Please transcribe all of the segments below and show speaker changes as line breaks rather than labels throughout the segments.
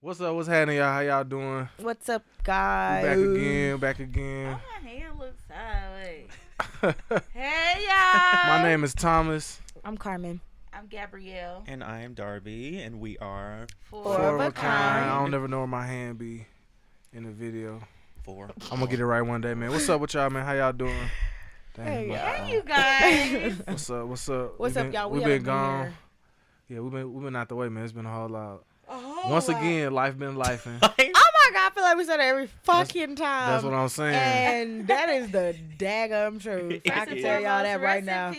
What's up? What's happening, y'all? How y'all doing?
What's up,
We
guys?
back again.
Oh, my hand looks sideways. Hey, y'all.
My name is Thomas.
I'm Carmen.
I'm Gabrielle.
And I am Darby, and we are
Four of a kind.
I don't never know where my hand be in the video.
four.
I'm gonna get it right one day, man. What's up with y'all, man? How y'all doing? Dang,
Hey,
my
y'all.
phone.
Hey, you guys.
What's up? What's up?
What's up, y'all?
We've
haven't
been gone.
here.
Yeah, we've been out the way, man. It's been a whole lot.
Oh,
Once again, life been lifing.
Oh my God, I feel like we said it every fucking time.
That's what I'm saying.
And that is the daggum truth. I can tell y'all that right now.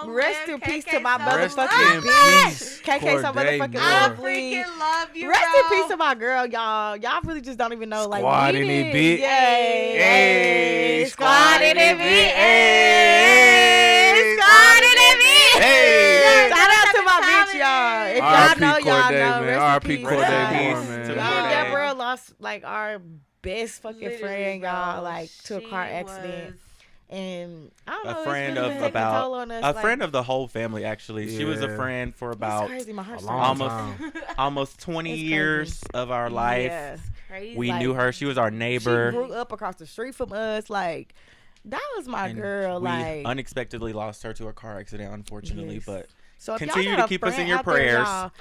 Rest in peace to my
Rest
motherfucking
in
bitch.
peace,
KK so
Corday
motherfucking
Moore.
I
lovely.
freaking love you,
Rest
bro.
in peace to my girl, y'all. Y'all really just don't even know. Like,
Squad
we
in
did.
it, bitch.
Yay.
Hey,
Squad in it, bitch.
Hey.
Squad in it, bitch.
Hey.
Shout out to my bitch, y'all. If y'all
R.I.P.
know, y'all
Corday,
know.
man.
Rest in
R.I.P.
peace,
Corday
guys.
Moore,
Peace
man.
to
Me
Corday.
and Gabrielle lost like our best fucking
Literally,
friend, y'all,
bro.
like to a car
She
accident.
was-
And I don't know,
A friend
it's really
of
taking a
about
toll on us.
a
like,
friend of the whole family. Actually, she was a
Yeah.
friend for
it's
about
crazy. My heart's
A long
starting
almost
time.
almost 20
It's
years of our life.
Yeah.
Crazy.
We
Like,
knew her. She was our
She
neighbor.
grew up across the street from us. Like, that was my
and
girl.
we
Like,
unexpectedly lost her to a car accident, unfortunately.
Yes.
But
so if
continue
y'all
to
got a
keep us in
friend
your
out there,
prayers.
y'all,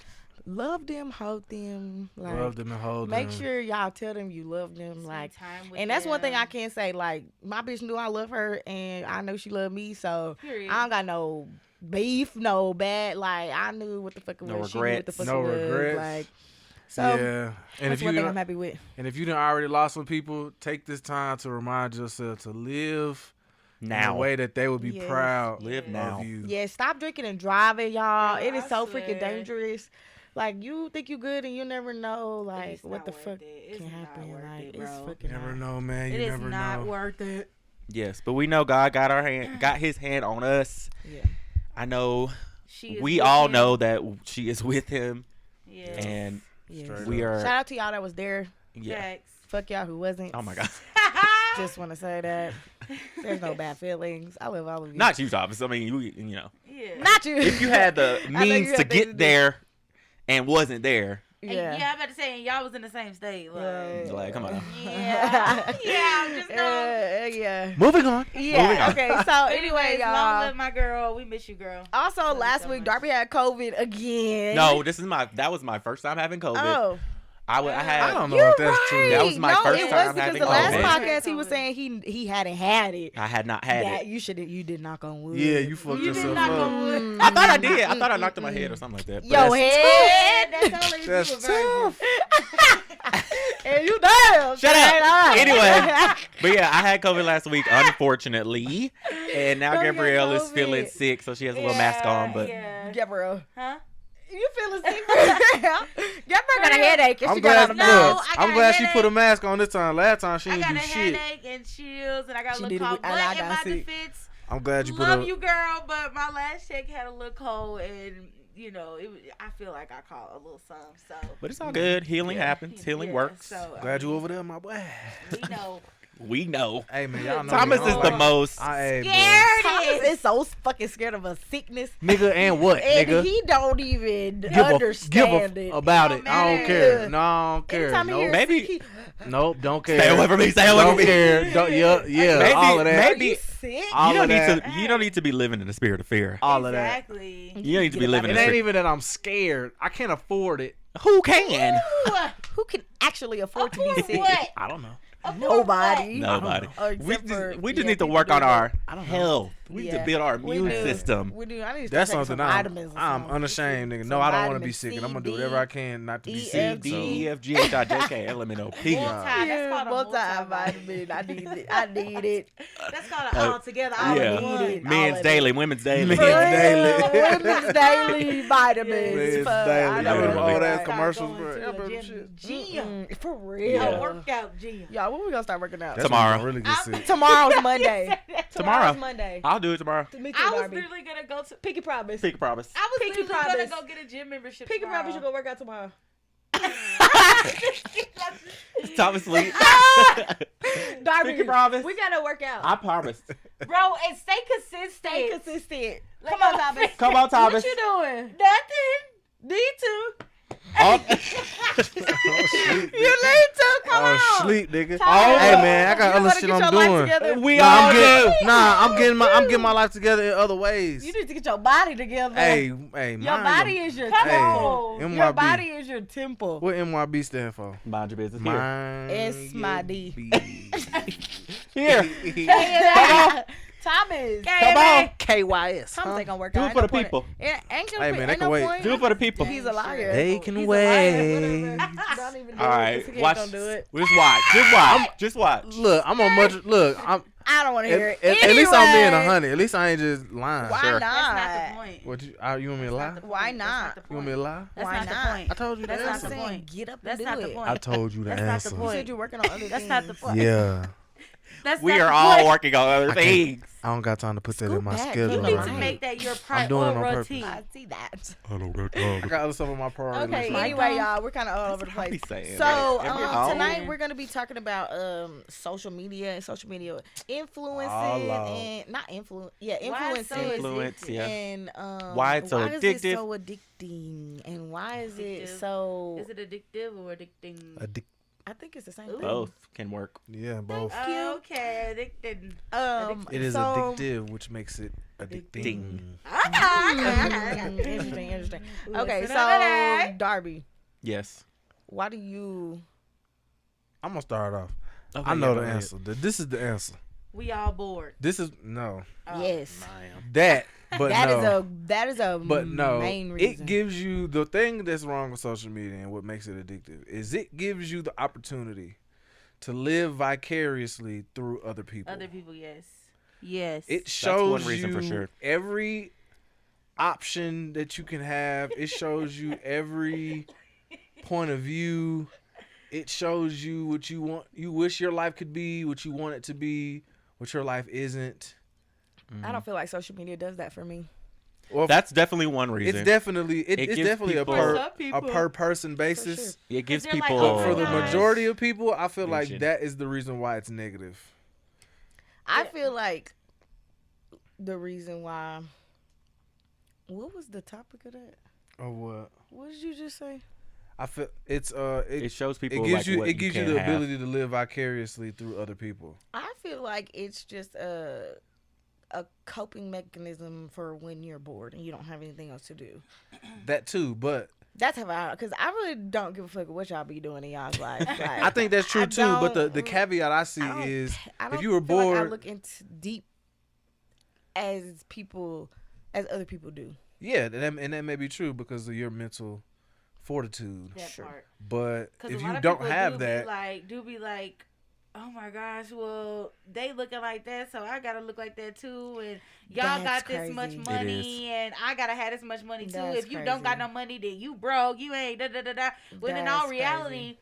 love them, hold them. Like,
Love them and hold
make
them.
sure y'all tell them you love them.
Spend
Like,
time with
and that's one thing
them.
I can say. Like, my bitch knew I love her, and I know she loved me. So
Period.
I don't got no beef, no bad. Like, I knew what the fuck it
No
was. She knew what the
regrets.
fuck
No
it was.
regrets.
Like, so
Yeah. And
that's
if
one
you
thing I'm happy with.
and if you done already lost some people, take this time to remind yourself to live in a
now,
way that they would be
Yes.
proud
Live now.
of you.
Yeah, stop drinking and driving, y'all.
Bro,
It is
I
so
swear.
freaking dangerous. Like, you think you good and you never know, like,
It's
what
not
the
worth
fuck
it. It's
can
not
happen.
worth
Like,
it,
it's
bro.
fucking
You never
not.
know, man.
It
You
is
never
not
know.
worth it.
yes, but we know God got His hand on us.
Yeah.
I know
She is
we
with
all
him.
know that she is with Him,
Yes.
and
Yeah.
Straight
we
up.
are.
Shout out to y'all that was there.
Yeah.
Facts.
Fuck y'all who wasn't.
Oh my God.
Just want to say that. There's no bad feelings. I love all of you.
Not you, Thomas. I mean, you know,
Yeah.
Not you.
if you had the
I know you
means
had
to
things to do.
get there and wasn't there,
And
Yeah.
yeah, I'm about to say, and y'all was in the same state. Like,
like, come on.
yeah. Yeah, I'm just knowing.
Yeah.
Moving on.
Yeah.
Moving on.
Okay. So
But
anyway,
anyways, long
y'all.
live my girl. We miss you, girl.
Also,
Love you
last
so
week
much.
Darby had COVID again.
No, that was my first time having COVID.
Oh.
I had.
I don't know
You're
if that's
right.
true.
That was my
no,
first
it
time
was because
having
the last
COVID.
podcast he was saying he hadn't had it.
I had not had
That
it.
you did knock on wood.
Yeah, you fucked
You did
yourself
not
up.
go with.
I thought I did. I thought I knocked on my head or something like that. but
Your
that's-
head.
That's only
That's
if you were virgin.
tough.
And you damn.
Shut up.
straight up.
Anyway, but yeah, I had COVID last week, unfortunately, and now
Don't get
Gabrielle is
COVID.
feeling sick, so she has a little mask on. But
yeah.
Gabrielle.
Huh?
You feeling sick? Gabrielle got a headache and
I'm
she got
glad.
on the
No,
Look,
meds.
I got
I'm
a
glad she
headache.
put a mask on this time. Last time she
I
didn't
got
do
a
shit.
headache and chills, and I got
She
a
did
little
it
cold.
with- and I
But in
got
my
sick.
defense,
I'm glad you put
love
a.
you, girl. But my last check had a little cold, and I feel like I caught a little something. So,
But it's all good. Healing
yeah,
happens. Healing
yeah,
works.
So
Glad you over there, my boy.
We know.
We know.
Hey man, y'all know
Thomas
me.
is
I don't
the
like-
most.
Hey, bro.
Scared
Thomas
is.
is so fucking scared of a sickness.
Nigga, and what,
And
nigga?
he don't even
Give
understand
a
it.
about
It
it.
don't
I don't
matter.
care. No, I don't care.
Anytime he
Nope.
hears
Maybe-
sick,
Nope, don't care.
Stay away from me. Stay away
Don't
from me.
care. Don't, yeah,
Maybe-
all of that.
maybe-
Are you sick?
All
You
of
don't need
that.
to. You don't need to be living in the spirit of fear.
All of that.
Exactly.
You don't need to be living
It
in the
ain't
spirit.
even that I'm scared. I can't afford it.
Who can?
Who can actually afford to be
Afford
sick?
what?
I don't know.
Nobody.
Nobody.
Oh,
We
except for-
just, we just
yeah,
need to
people
work
do
on
that.
our
I don't know.
health. We need
Yeah.
to build our
We
immune
do.
system.
We do. I need to
That's
take
something
some vitamins. or
I'm
something.
unashamed, nigga.
Some
No, I don't want to be
vitamins
sick, and I'm
C,
gonna do
D,
whatever I can not to be
E,
sick.
C,
F,
D,
So.
E, F, G, H, I, J, K, L, M, N, O, P.
Multi. That's called a
multivitamin. I need it. I need it.
That's called an all together.
I
All
Yeah.
in one.
need it.
Men's
of
daily,
it.
women's daily.
For real. daily.
Women's daily vitamins.
Men's
Fuck,
daily.
I know
Literally.
that's
All that
right.
commercials,
Going
bro.
to
Yeah,
a
bro,
gym.
shit.
Gym.
For real.
A workout gym.
Y'all, when we gonna start working out?
That's
Tomorrow.
when you really get sick.
Tomorrow's Monday.
Tomorrow.
Tomorrow's Monday.
I'll do it tomorrow.
Me too,
I was
Darby.
literally gonna go to.
Pinky promise.
Pick a promise.
I was
Pinky
literally
promise.
gonna go get a gym membership.
Pinky
tomorrow.
promise you go work out tomorrow.
Thomas Lee.
Darby,
Pinky promise.
we gotta work out.
I promised.
Bro, and stay consistent.
Stay consistent.
Like,
Come on, Thomas.
Come on, Thomas.
What you doing?
Nothing.
Need to.
All,
You need to come on.
Sleep, nigga.
Tyler,
Hey man, I got
you
other
gotta
shit
get
I'm
your life
doing.
together.
we all do.
I'm getting my life together in other ways.
You need to get your body together.
Hey,
your
mind
body is your
Come
temple.
on.
Your
MYB.
body is your temple.
What MYB stand for?
Mind your business here.
Mind
S my D.
Here.
Thomas.
Come on.
KYS.
Thomas ain't gonna work
Do
out.
it for the people.
Ain't
Hey, man, they
ain't
can
no
wait.
point.
Do it for the people.
He's a liar.
They can
He's a
wait.
liar. Whatever. Don't even do
All
it.
right,
He
watch.
Don't do it.
Just watch. Just watch. Just watch.
Look, I'm on much. Look, I'm.
I don't want to hear it.
At least I'm being
Anyway,
100. At least I ain't just lying.
Why
Sure.
not?
That's not the point.
What you want me to lie?
Why not?
You want me to lie?
That's
Why
not
not?
the point.
I told you the
That's not
answer.
the point.
Get up and
That's
do
not
it.
the point.
I told you the
That's not the
answer.
You
point.
said you're working on other
That's
things.
not the point.
Yeah.
That's
We
not
are
the
all
point.
working on other
I can't-
things.
I don't got time to put that
Scoot
in my
back.
schedule.
You
You
need
right
to
now.
make that your
I'm doing it on
priority.
I see that.
I got other stuff on my priority
Okay,
list.
anyway, y'all, we're kind of all over the
That's what I
place.
be saying,
So
like, every hour.
tonight we're gonna be talking about social media and social media influences and not influence,
Why it's
influences
so
Influence,
addictive?
yeah.
and
Why it's so
why is it
addictive.
so addicting and why is it
Addictive.
so?
Is it addictive or addicting?
I think it's the same thing.
Both can work.
Yeah, both.
Okay, addicted.
It is
so-
addictive, which makes it addicting.
Interesting. Okay,
Listen
so
to that.
Darby,
Yes.
why do you?
I'm gonna start off.
Okay,
I know
yeah,
the
go ahead.
answer. This is the answer.
We all bored.
This is no
Yes,
that, but
that is
no.
that is a
But no,
main reason.
it gives you the thing that's wrong with social media and what makes it addictive is it gives you the opportunity to live vicariously through other people.
Other people, yes. Yes.
It shows
one reason
you
for sure.
every option that you can have. It shows you every point of view. It shows you what you want. You wish your life could be, what you want it to be, what your life isn't.
I don't feel like social media does that for me.
Well,
That's definitely one reason.
it's definitely it's
gives
definitely
people-
For
a
some people.
per person basis.
It gives
they're like,
people.
oh,
But for the
gosh.
majority of people, I feel like
Vision.
that is the reason why it's negative.
I
Yeah.
feel like the reason why. What was the topic of that?
Or what?
What did you just say?
I feel it's
it shows people.
it gives
like,
you
what
it gives you
can
the
have.
ability to live vicariously through other people.
I feel like it's just a coping mechanism for when you're bored and you don't have anything else to do.
That too, but
That's how I, because I really don't give a fuck what y'all be doing in y'all's life. Like,
I think that's true
I
too. But the
don't-
caveat I see
I don't-
is
I
if
don't
you were
feel like I
bored,
look into deep as other people do.
yeah, and that may be true because of your mental fortitude.
that
Sure.
part.
But
Because
if
a lot
you
of
don't
people
have
do
that,
be like, oh my gosh, well, they looking like that, so I gotta look like that too. And y'all
That's
got this much
crazy.
money, and I gotta have this much money too.
That's
If you don't got
crazy.
no money, then you broke. You ain't da da da da. When in all
That's
reality,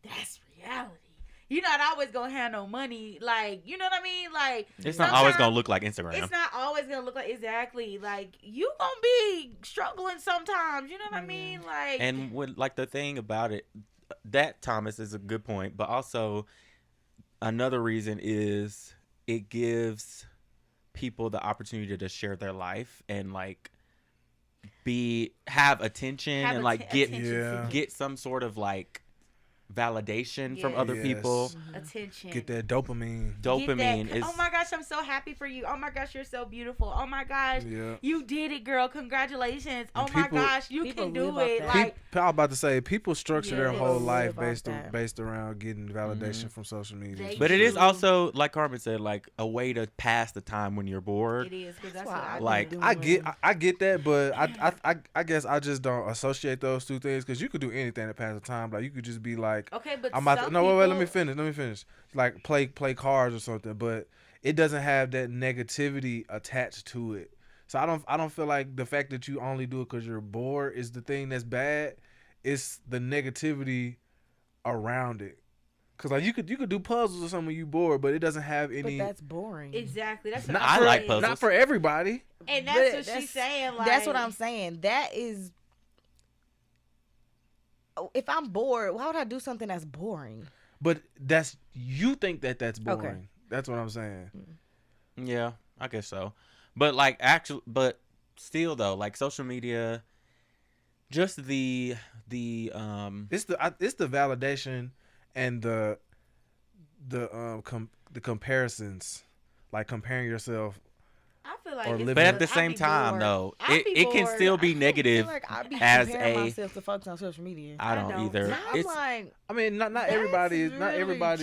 that's reality. You're not always gonna have no money. Like, you know what I mean? Like,
It's not always
sometimes
gonna look like Instagram.
It's not always gonna look like exactly. Like, you gonna be struggling sometimes. You know what I mean? Like,
And what, like, the thing about it, that Thomas is a good point, but also another reason is it gives people the opportunity to share their life and like have attention
have
and like get
attention
Yeah.
seeking.
get some sort of like validation from
Yes.
other people.
attention.
get that dopamine.
Get that-
Dopamine is
Oh my gosh, I'm so happy for you. Oh my gosh, you're so beautiful. Oh my gosh,
Yeah.
you did it, girl. Congratulations. Oh
And
my
people-
gosh, you
people
can do
live off
it.
that.
Like,
I was about to say people structure their
Yes.
whole
Live
life
off
based
that.
based around getting validation from social media.
They
but it is
True.
also, like Carmen said, like a way to pass the time when you're bored.
it is because that's
That's
what
why
I
I
like-
be
I
doing-
get that, but I guess I just don't associate those two things because you could do anything to pass the time. Like you could just be like,
Okay, but
I'm about
some
to, no wait, let me
people-
finish. Like play cards or something, but it doesn't have that negativity attached to it. So I don't feel like the fact that you only do it because you're bored is the thing that's bad. It's the negativity around it. Cause like you could do puzzles or something when you bored, but it doesn't have
But
any.
that's boring.
Exactly. That's what
Not
I'm
I
for,
like
saying.
puzzles.
Not for everybody.
And
But
that's what she's saying. Like,
That's what I'm saying. That is, if I'm bored, why would I do something that's boring?
But you think that's boring.
Okay.
That's what I'm saying.
Yeah, I guess so. But still though, like social media, just the
it's the validation and the comparisons, like comparing yourself.
I feel like,
but at the same time, though, it can still be negative.
I be
as
comparing
a
myself to folks on social media.
I don't either.
I'm like,
I mean, not everybody is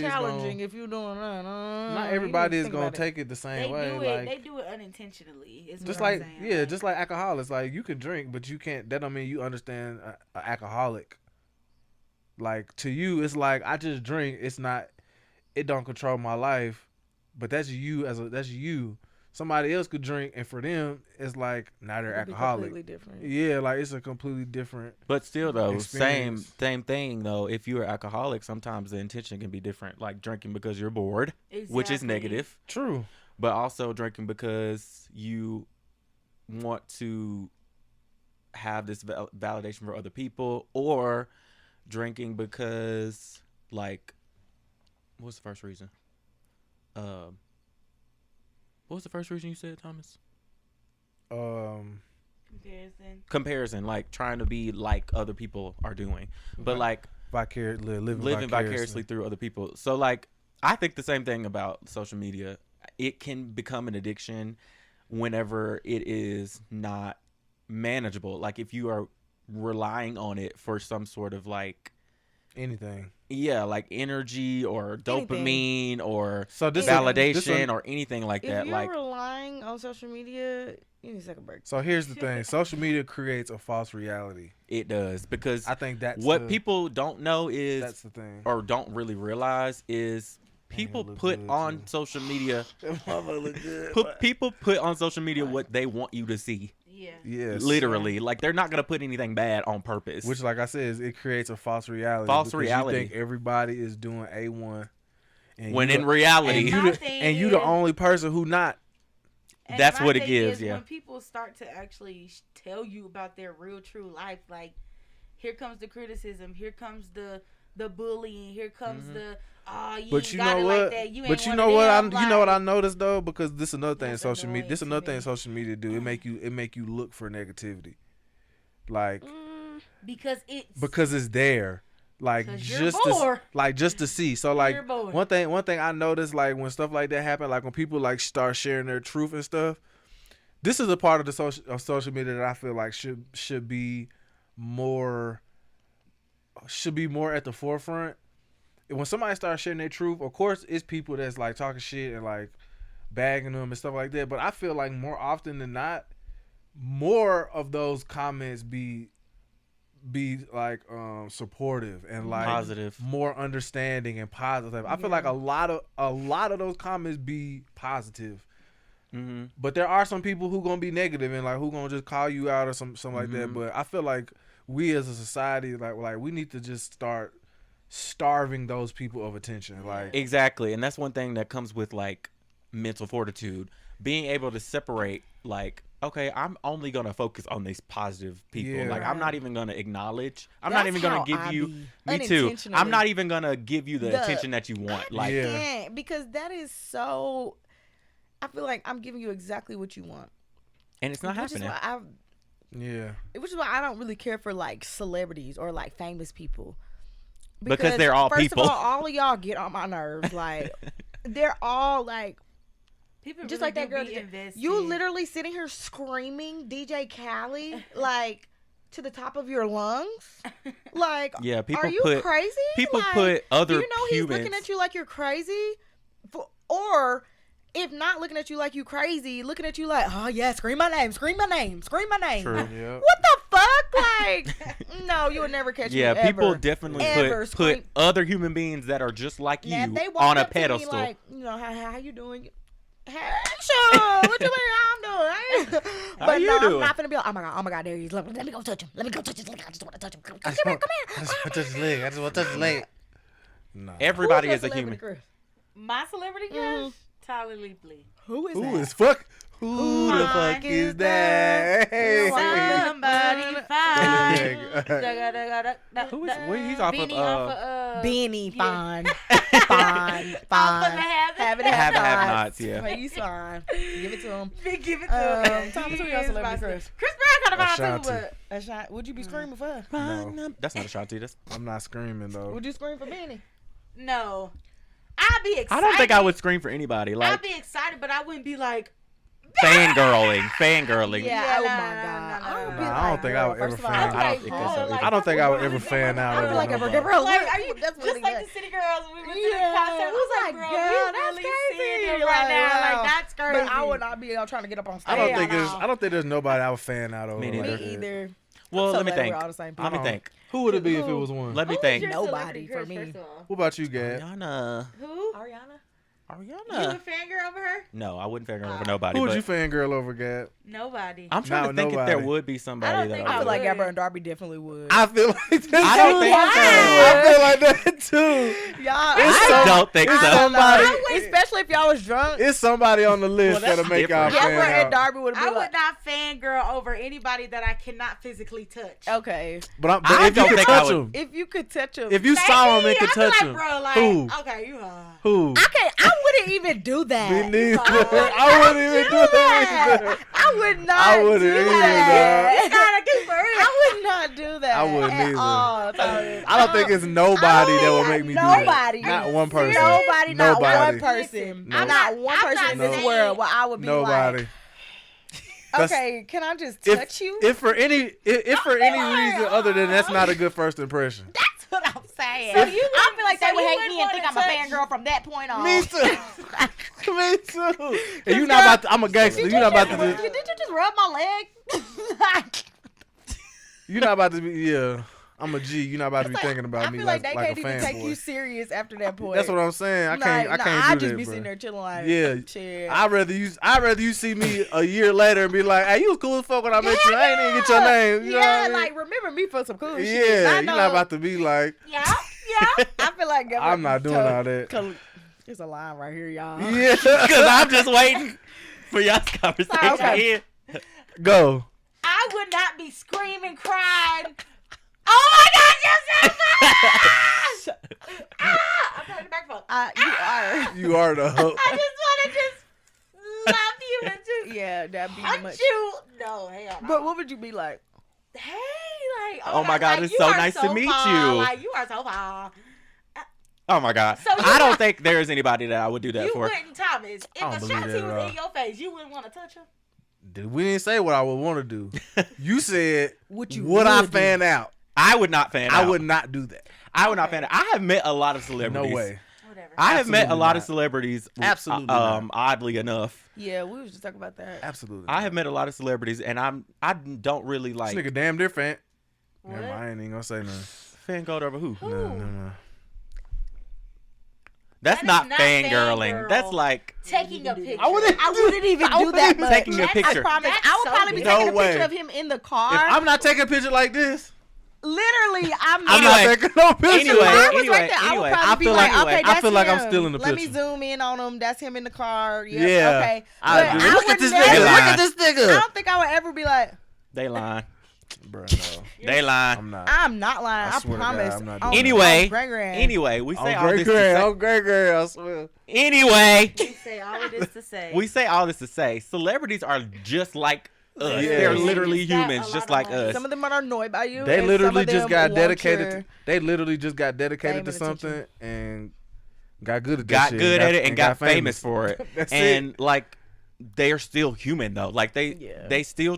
challenging if you're doing that.
Not everybody is gonna take it the same way.
They do it unintentionally. Is
just
what
like
I'm saying.
just like alcoholics. Like you can drink, but you can't. That don't mean you understand an alcoholic. Like to you, it's like I just drink. It's not. It don't control my life, but that's you that's you. Somebody else could drink, and for them, it's like now they're alcoholic.
Completely different.
Yeah, like it's a completely different.
But still, though,
experience.
same thing. Though, if you're alcoholic, sometimes the intention can be different. Like drinking because you're bored, which is negative.
True.
But also drinking because you want to have this validation for other people, or drinking because, like, what's the first reason? What was the first reason you said, Thomas? Comparison, like trying to be like other people are doing, but like living vicariously through other people. So like, I think the same thing about social media. It can become an addiction whenever it is not manageable. Like if you are relying on it for some sort of like
anything.
Yeah, like energy or dopamine or
validation
or anything like that.
If you're relying on social media, you need to take a break.
So here's the thing. Social media creates a false reality.
It does, because
I think that's
what people don't know is,
that's the thing,
or don't really realize is people put on social media people put on social media what they want you to see.
Yes.
Literally. Like they're not gonna put anything bad on purpose.
Which, like I said, it creates a false reality. You think everybody is doing A1, and
when in reality,
and you the only person who not.
And
that's what it gives.
When people start to actually tell you about their real true life, like here comes the criticism, here comes the bullying, here comes the
but you know what? But you know what? You know what I noticed though, because this is another thing social media. This is another thing social media do. It make you look for negativity, like
because
it's there, like just to see. So like one thing I noticed, like when stuff like that happen, like when people like start sharing their truth and stuff. This is a part of the social media that I feel like should be more at the forefront. When somebody starts sharing their truth, of course, it's people that's like talking shit and like bagging them and stuff like that. But I feel like more often than not, more of those comments be like supportive and like
positive,
more understanding and positive. I feel like a lot of those comments be positive.
Mm-hmm.
But there are some people who gonna be negative and like who gonna just call you out or something like that. But I feel like we as a society, like we need to just start starving those people of attention. Like
exactly. And that's one thing that comes with like mental fortitude, being able to separate, like, okay, I'm only gonna focus on these positive people. Like I'm not even gonna acknowledge, not even gonna give you me too. I'm not even gonna give you the attention that you want. Like
because that is so, I feel like I'm giving you exactly what you want.
And it's not happening.
Which is why I don't really care for like celebrities or like famous people.
Because they're all people.
First of all of y'all get on my nerves. Like, they're all like,
people
just
really
like that girl. You literally sitting here screaming DJ C.A.L.L, like to the top of your lungs. Like,
people
are you crazy?
People
like,
put other.
Do you know
humans.
He's looking at you like you're crazy, or if not looking at you like you crazy, looking at you like, oh yeah, scream my name, scream my name, scream my name.
True. Yep.
What the fuck? Like, no, you would never catch me.
Yeah, people
ever,
definitely
ever
put other human beings that are just like you
they
on a
up to
pedestal.
Me like, you know, how you doing? Hey, sure. What you mean? I'm doing? But no, I'm not gonna be like, oh my god, there he is. Let me go touch him. Let me go touch his leg. I just want to touch him. Come here.
I just want to touch his leg. I just want to touch his leg.
No. Everybody is a human.
My celebrity crush? Tyler Lepley.
Who is
that? Who the fuck is that? Hey.
Somebody fine.
Who is? He's off of
Benny Fine. Fine.
Have it,
have-nots, yeah.
But he's fine. Give it to him.
Give it to him.
Thomas, who your celebrity crush?
Chris Brown got a vibe too,
Ashanti.
but
Would you be screaming for her?
No.
That's not Ashanti. That's
I'm not screaming though.
Would you scream for Benny?
no. I'd be excited.
I don't think I would scream for anybody.
I'd
Like
be excited, but I wouldn't be like,
fangirling.
Yeah. Oh
no,
my
no,
God.
no,
I
no,
would
no,
be
no.
I don't think I would ever
first of all,
fan.
I don't think that's
oh,
a-
I don't think I would ever fan out
I would
over
be like,
nobody.
Gabrielle,
Like,
look,
are you
that's
just
really
like
good.
the City Girls? We went to the
Yeah.
concert. It was
I'm
like,
like,
girl,
girl,
we
that's
really
crazy.
seeing it
Like,
right now.
wow.
Like, that's crazy.
But I would not be trying to get up on stage.
I don't think there's nobody I would fan out over.
Me neither.
like
Me
that.
either.
Well,
So
let me
glad
think.
we're all the same
Let me
people.
think.
Who would it be if it
Who?
was one?
Let me
Who's
think.
your
Nobody
celebrity
for
crush,
me.
first of all?
What about you, Gab?
Ariana.
Who?
Ariana?
You
Ariana.
a fangirl over her?
No, I wouldn't fangirl over nobody.
Who would
but
you fangirl over, Gab?
Nobody.
I'm trying to think if
nobody.
there would be somebody
I don't
that
think
I
I
feel
would.
like
would.
Gabrielle and Darby definitely would.
I feel like that.
I don't think
I feel like that too.
Y'all,
I don't think
it's
so.
somebody.
especially if y'all was drunk.
It's somebody on the list
Well, that's
that'll make y'all
different.
fan
Gabrielle and
out.
Darby would have
I
been
would
like,
not fangirl over anybody that I cannot physically touch.
okay,
But
I
if you
don't
could
think I
touch
would.
him,
if you could touch him,
if you saw him and could
I feel
touch
like,
him,
bro, like,
who?
okay, you are.
Who?
I wouldn't even do that.
Me neither. I wouldn't even do that either.
I would not.
I wouldn't
do
either,
that.
You gotta get for real.
I would not do that.
I wouldn't
at
either.
all, Tommy.
I don't think it's nobody that would make me do
Nobody.
that. Not one person.
Nobody, not
Nobody.
one person.
No.
Not one
I'm
person
not
in this
saying-
world where I would be
Nobody.
like,
That's-
okay, can I just touch you?
If for any reason other than that's not a good first impression.
That's what I'm saying.
So
I
you
feel like
so
they would
you
hate
wouldn't
me and think I'm
wanna
a
touch-
fangirl from that point on.
Me too. Me too. And you not about to, I'm a gangster.
Did
You not about to
did
do,
you just rub my leg?
you not about to be, yeah. I'm a G. You not about to be thinking about
I
me
feel
like,
they
like
can't
a
even take you
fanboy.
serious after that point.
That's what I'm saying. I can't
I
do
just
that,
be
bro.
sitting there chilling like,
Yeah.
chill.
I'd rather you see me a year later and be like, hey, you was cool as fuck when I met you. I ain't even get your name. You know what I mean?
like remember me for some cool shit.
Yeah,
I
you're
know.
not about to be like,
Yeah.
I feel like
I'm not doing all that.
There's a line right here, y'all.
Yeah.
Because I'm just waiting for y'all's conversation
Okay.
here.
Go.
I would not be screaming, crying. Oh my God, you're so good! I'm turning the microphone.
You are.
You are the hope.
I just want to just love you and just
Yeah, that'd be
punch
much.
you. No, hell no.
But what would you be like?
Hey, like,
Oh my God,
like,
it's
you
so
are
nice to
so
meet
far.
you.
Like, you are so far.
Oh my God.
So you
I don't
want-
think there's anybody that I would do that
You
for.
wouldn't, Thomas. If
don't believe
Ashanti
that at
was
all.
in your face, you wouldn't want to touch him.
Dude, we didn't say what I would want to do. You said,
What you
would I
would do.
fan out?
I would not fan out.
I would not do that.
I would not fan out. I have met a lot of
No
celebrities.
way.
Whatever.
I have met a
Absolutely
lot of
not.
celebrities.
Absolutely not.
Oddly enough,
Yeah, we was just talking about that.
Absolutely.
I have met a lot of celebrities, and I don't really like
This nigga damn different.
What?
Never mind, I ain't even gonna say nothing.
fangirl over who.
Who?
No.
That's
That is
not
not
fangirling.
fangirl.
That's like
Taking a picture.
I wouldn't even do that much.
taking a
I
picture.
promise.
That's
I would
so
probably be
weird.
taking a
No way.
picture of him in the car.
If I'm not taking a picture like this,
Literally, I'm
I'm
not.
not
Anyway.
taking no picture.
Anyway.
If I was
anyway,
right there, I would
anyway,
probably
I
be
feel
like,
like-
okay,
I
that's
feel like I'm
him.
still in the
Let me
picture.
zoom in on him. That's him in the car. Yep,
Yeah.
okay.
I
But
do.
I
Look at
would
this
never-
nigga. Look
lying.
at this
I
nigga.
don't think I would ever be like,
they lying.
Bro, no.
They lying.
I'm not.
I'm not lying.
I
I,
swear to God,
promise.
I'm not
On-
doing
Anyway,
on Gregory.
Anyway, we say
I'm
all
great
this to
girl.
say.
I'm great girl. I swear.
Anyway,
We say all of this to say.
we say all this to say celebrities are just like us.
Yeah.
They're
They
literally
just got
humans,
a
just
lot
like
of money.
us.
Some of them are annoyed by you.
They
and
literally
some of
just
them
got
want
dedicated.
your-
They literally just got dedicated
fame
to
and
something
attention.
and got good at that
Got
shit.
good at it and got famous for it.
That's
And like they are still human though. Like
Yeah.
they still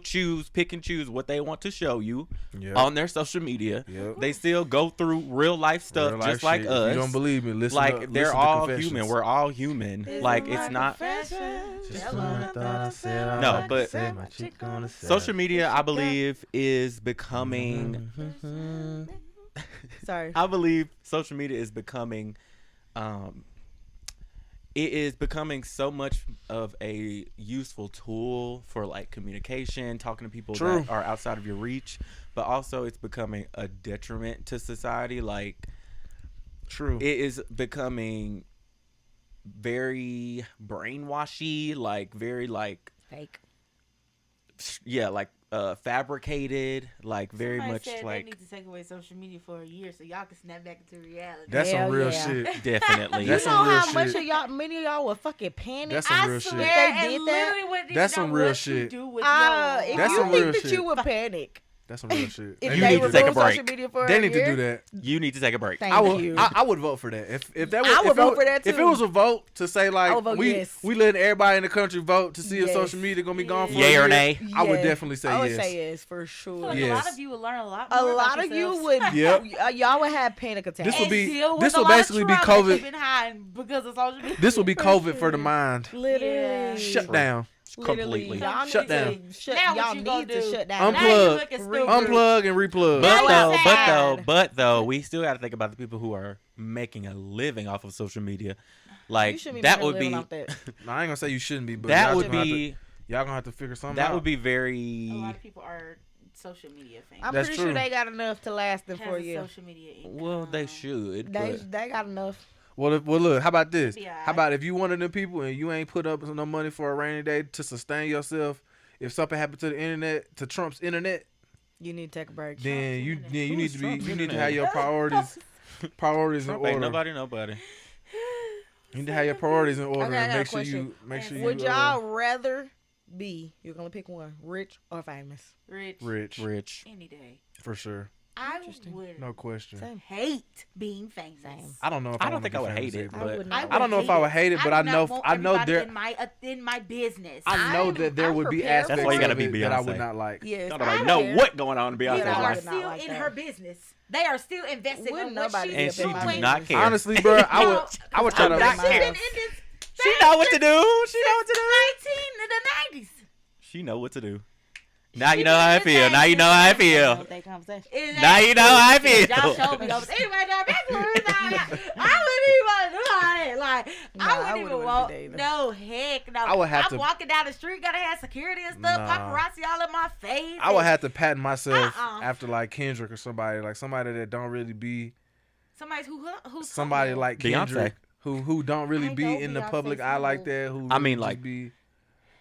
pick and choose what they want to show you
Yep.
on their social media.
Yep.
They still go through real life stuff
Real life
just like
shit.
us.
If you don't believe me, listen.
Like
up,
they're
listen to
all
Confessions.
human. We're all human.
Isn't
Like
my
it's not
confession.
Just
Hello.
when I thought I said all
No,
I
but
said, my chick gonna say.
social media. I believe is becoming.
Mhm.
Sorry.
I believe social media is becoming, it is becoming so much of a useful tool for like communication, talking to people
True.
that are outside of your reach, but also it's becoming a detriment to society. Like
True.
it is becoming very brainwashy, like very like
Fake.
yeah, like fabricated, like very
Somebody
much
said
like
they need to take away social media for a year so y'all can snap back into reality.
That's
Hell
some real
yeah.
shit.
definitely.
You
That's
know
some real
how much
shit.
of y'all, many of y'all would fucking panic.
That's some
I
real
swear,
shit.
They
and
did that?
literally what
That's some real
what you
shit.
do with
If
your
That's
you
some
think
real
that
shit.
you would panic
That's some real shit.
if
They
they
need
need
to
to
take a
remove
break.
social media for
They
a
need to
year,
do that.
You need to take a break.
Thank
I would,
you.
I would vote for that. If that was,
I would
if it
vote
was-
for that,
If it
too.
was a vote to say
I
like
would vote
we
yes.
we letting everybody in the country vote to see if
Yes.
social media gonna be gone for a
Yay
year,
or nay?
I would
Yes.
definitely say
I would
yes.
say yes for
I feel
sure.
like
Yes.
a lot of you would learn a lot
A
more about
lot of you
yourselves.
would.
Yep.
Y'all would have panic attacks.
This would
And
be-
deal with
this
a
will
lot of
basically be
trauma that
COVID.
you've been hiding because of social media.
This would be
For
COVID for the
sure.
mind.
Literally.
Shut down.
Completely.
Y'all
Shut
need
down.
To shut,
Now what
y'all
you gonna
need to
do?
shut down.
Now you
Unplug.
looking
Real
stupid.
Unplug and replug.
Now
But
it's
though,
sad.
but though, we still got to think about the people who are making a living off of social media. Like
You shouldn't be
that
making a
would
living
be
off that.
No, I ain't gonna say you shouldn't be, but
that
y'all
would
just gonna have to-
be
y'all gonna have to figure something
that
out.
would be
A
very.
lot of people are social media famous.
I'm
That's
pretty
true.
sure they got enough to last them
Has
for a
a
year.
social media income.
Well, they should.
They
But
got enough.
Well, look. How about this?
Be alright.
How about if you one of them people and you ain't put up no money for a rainy day to sustain yourself? If something happened to the internet, to Trump's internet,
You need to take a break.
then you
internet.
need
Who's
to
Trump's
you need to
internet?
have your priorities in
Trump ain't
order.
nobody.
You need to have your priorities in order
Okay, I
and
got a
make sure
question.
you make sure
Would
you
y'all rather be? You're gonna pick one: rich or famous?
Rich.
Rich.
Any day.
for sure.
I
Interesting.
would
No question.
Same.
hate being famous.
Same.
I don't know if
I
I
don't
wanna
think
be
I would
famous
hate it,
either.
I
but
would not.
I don't know if I would hate it, but I
would not
know
want
I know
everybody
there
in my business.
I know that there
I'm
would be
prepared
aspects
That's why you gotta
of
be
it that I would
Beyonce.
not like.
Yes.
Don't
I
nobody
don't
know
care.
what going on in
People
Beyonce's
Yeah, I
are
life.
would not
still
like
in
that.
her business. They are still invested
Wouldn't
in what
nobody
she's
be
And
up
she
in
do
my
doing.
business.
not care.
Honestly, bro, I would try
I'm
to.
not
She's been
care.
in this.
She know what to do. She know what to do.
19 in the 90s.
She know what to do. Now you know how I feel. Now you know how I feel.
That conversation.
Now you know how I feel.
Y'all showed me over. Anyway, now back to where I wouldn't even want to do all that. Like,
Nah,
I
I
wouldn't
wouldn't
even
wanna
want.
do that either.
No, heck no.
I would have
I'm
to-
walking down the street, gotta have security and stuff,
Nah.
paparazzi all in my face.
I would
and
have to patent myself
Uh-uh.
after like Kendrick or somebody that don't really be
somebody who's
somebody
humble.
like
Beyonce.
Kendrick who don't really
I
be
know
in the
Beyonce's
public eye like
humble.
that. Who
I mean,
really
like,
just be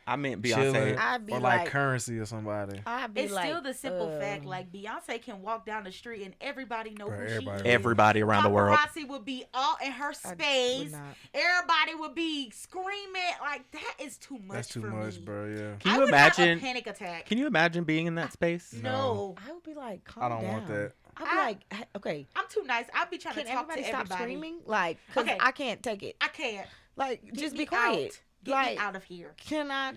I meant
chilling,
Beyonce.
I'd be
or like
like-
Currency or somebody.
I'd be
It's
like,
still the simple fact, like Beyonce can walk down the street and everybody know
Bro,
who
everybody
she is.
Everybody around the world.
Paparazzi would be all in her
would
space.
not.
Everybody would be screaming. Like, that is too much.
That's too
for
much,
me.
bro. Yeah.
Can
I
you
would have
imagine?
a panic attack?
Can you imagine being in that space?
No.
I would be like, calm
I don't
down.
want that.
I'd be
I-
like, hey, okay,
I'm too nice. I'd be trying
can
to talk
everybody
to
stop
everybody.
screaming? Like, cause
Okay.
I can't take it.
I can't.
Like,
Get
just
me
be quiet.
out. Get
Like,
me out of here.
can I?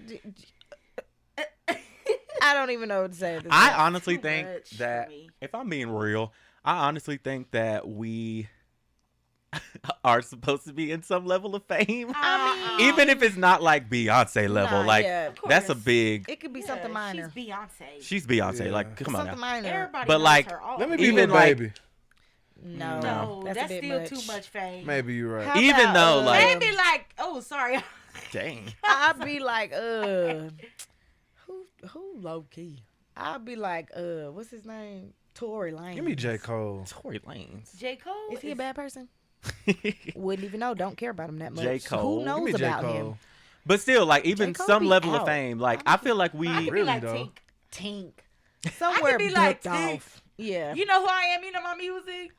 I don't even know what to say. At this
I
point.
honestly
Too
think
much for
that
me.
if I'm being real, I honestly think that we are supposed to be in some level of fame,
I
even if it's not like Beyonce level.
Nah,
like
yeah,
of
that's a
course.
big.
it could be something minor.
She's Beyonce.
She's Beyonce.
Yeah.
Like, come on
Something
now.
minor.
Everybody
But,
knows
like,
her all.
Let me be
Even
Lil
like-
Baby.
No,
No,
that's,
that's
a bit
still
much.
too much fame.
Maybe you're right.
How
Even
about,
though, like-
Maybe like, oh, sorry.
Dang.
I'd be like, who low key? I'd be like, what's his name? Tory Lanez.
Give me J. Cole.
Tory Lanez.
J. Cole
Is he a bad person? Wouldn't even know. Don't care about him that much.
J. Cole.
Who
Give me
knows
J.
about him?
Cole.
But still, like, even
J. Cole
some
be
level of
out.
fame. Like, I feel like
I
we.
could be
Really,
like
though.
Tink.
Tink. Somewhere
be like
ducked
Tink.
off. Yeah.
You know who I am? You know my music?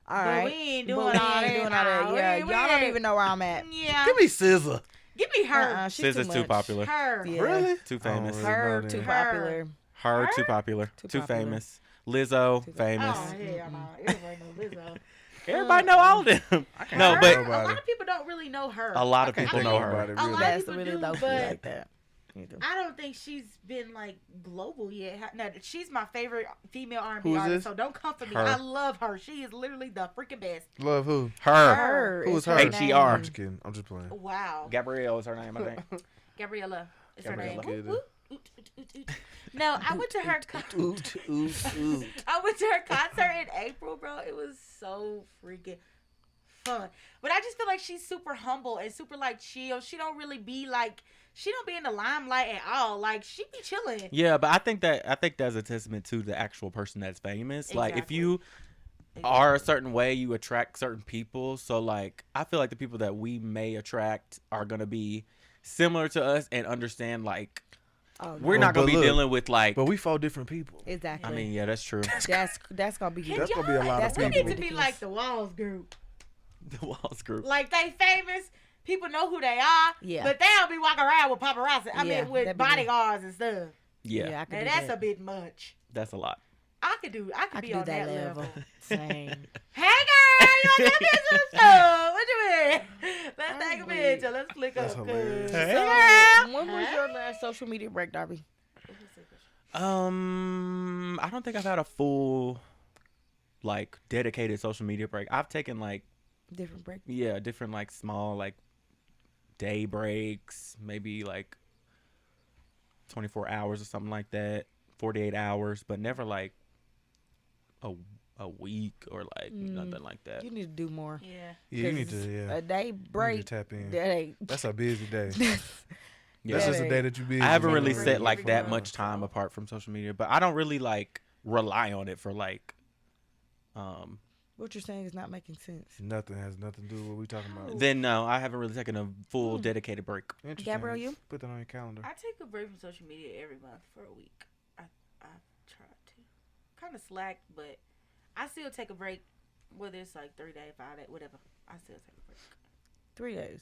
All
But
right.
we ain't
But
doing
we
all
ain't
that.
doing all that.
Nah,
Yeah.
we
Y'all don't
ain't-
even know where I'm at.
Yeah.
Give me SZA.
Give me her.
She's
SZA's too
much.
popular.
Her.
Yeah.
Really?
Too famous.
I don't really
Her
know
too
then.
popular.
Her
Her?
too popular.
Too
Too
popular.
famous. Lizzo
Too
famous.
Oh, hell no. Everybody knows Lizzo.
Everybody know all of them. No,
Her?
but
A lot of people don't really know her.
a lot of
I can't
people
think
know
about
her.
it,
A
really.
lot
That's
people
really
do,
low key
but
like that. Me too.
I don't think she's been like global yet. Now she's my favorite female R&B
Who is
artist,
this?
so don't come for me.
Her.
I love her. She is literally the freaking best.
Love who?
Her.
Her.
Who
is
is her?
H.E.R..
I'm just kidding. I'm just playing.
Wow.
Gabrielle is her name, I think.
Gabriella is her
Gabriella.
name. Whoop, whoop, oot, oot, oot, oot. No, I went to her.
Oot, oot, oot.
I went to her concert in April, bro. It was so freaking fun. But I just feel like she's super humble and super like chill. She don't really be like, she don't be in the limelight at all. Like, she be chilling.
Yeah, but I think that's a testament to the actual person that's famous. Like, if
Exactly.
you are a certain way, you attract certain people. So, like, I feel like the people that we may attract are gonna be similar to us and understand like
Oh,
We're
no.
not gonna
But
be
look,
dealing with like.
But we 4 different people.
exactly.
I mean, yeah, that's true.
that's gonna be
That's gonna be a lot
That's
of
We
gonna
people.
need to be like the Walls group.
The Walls group.
Like they famous. People know who they are.
Yeah.
But they don't be walking around with paparazzi. I
Yeah,
mean, with
that'd be
bodyguards and stuff.
Yeah,
I could
Now
do
that's
that.
a bit much.
that's a lot.
I could
I
be
could do
on that level.
Same.
Hey girl, you want to get some stuff? What you mean? Let's take a
I'm
picture. Let's flick
That's
up.
hilarious.
cuz.
Hey,
So, when was your last social media break, Darby?
I don't think I've had a full, like, dedicated social media break. I've taken like,
Different break.
different like small like day breaks, maybe like 24 hours or something like that, 48 hours, but never like a week or like nothing like that.
You need to do more.
Yeah.
Yeah, you need
'Cause
to. Yeah,
A day
you need
break.
to tap in.
That ain't.
That's a busy day.
Yeah.
That's just a
ain't-
day that you busy.
I haven't
man.
really
Break
set like
every
that
day.
much time apart from social media, but I don't really like rely on it for like,
What you're saying is not making sense.
Nothing has nothing to do with what we talking about.
then no, I haven't really taken a full dedicated break.
Interesting.
Gabrielle, you?
Put that on your calendar.
I take a break from social media every month for a week. I've tried to. Kind of slacked, but I still take a break, whether it's like 3 days, 5 days, whatever. I still take a break.
3 days.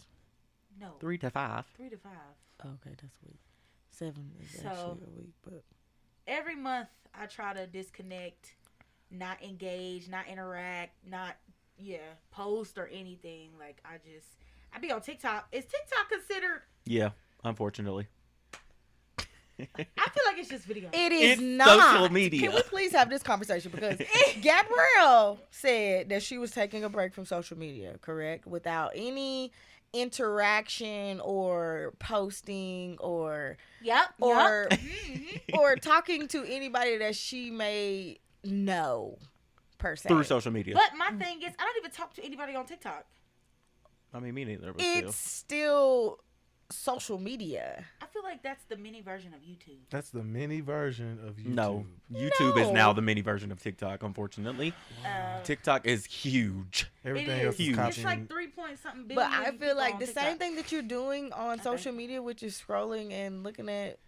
No,
3 to 5.
3 to 5.
Okay, that's a week. 7 is
So-
actually a week, but
Every month I try to disconnect, not engage, not interact, not post or anything. Like I be on TikTok. Is TikTok considered?
Yeah, unfortunately.
I feel like it's just video.
it is
It's
not.
social media.
Can we please have this conversation? Because Gabrielle said that she was taking a break from social media, correct? Without any interaction or posting or
Yep.
or
Mhm.
or talking to anybody that she may know per se.
Through social media.
But my thing is, I don't even talk to anybody on TikTok.
I mean, me neither. But
It's still social media.
I feel like that's the mini version of YouTube.
That's the mini version of YouTube.
no, YouTube is now
No.
the mini version of TikTok. Unfortunately,
Uh,
TikTok is huge.
Everything
it
else
is.
is
huge.
copying.
It's like 3 point something billion.
But I feel
people
like
on
the
TikTok.
same thing that you're doing on
Okay.
social media, which is scrolling and looking at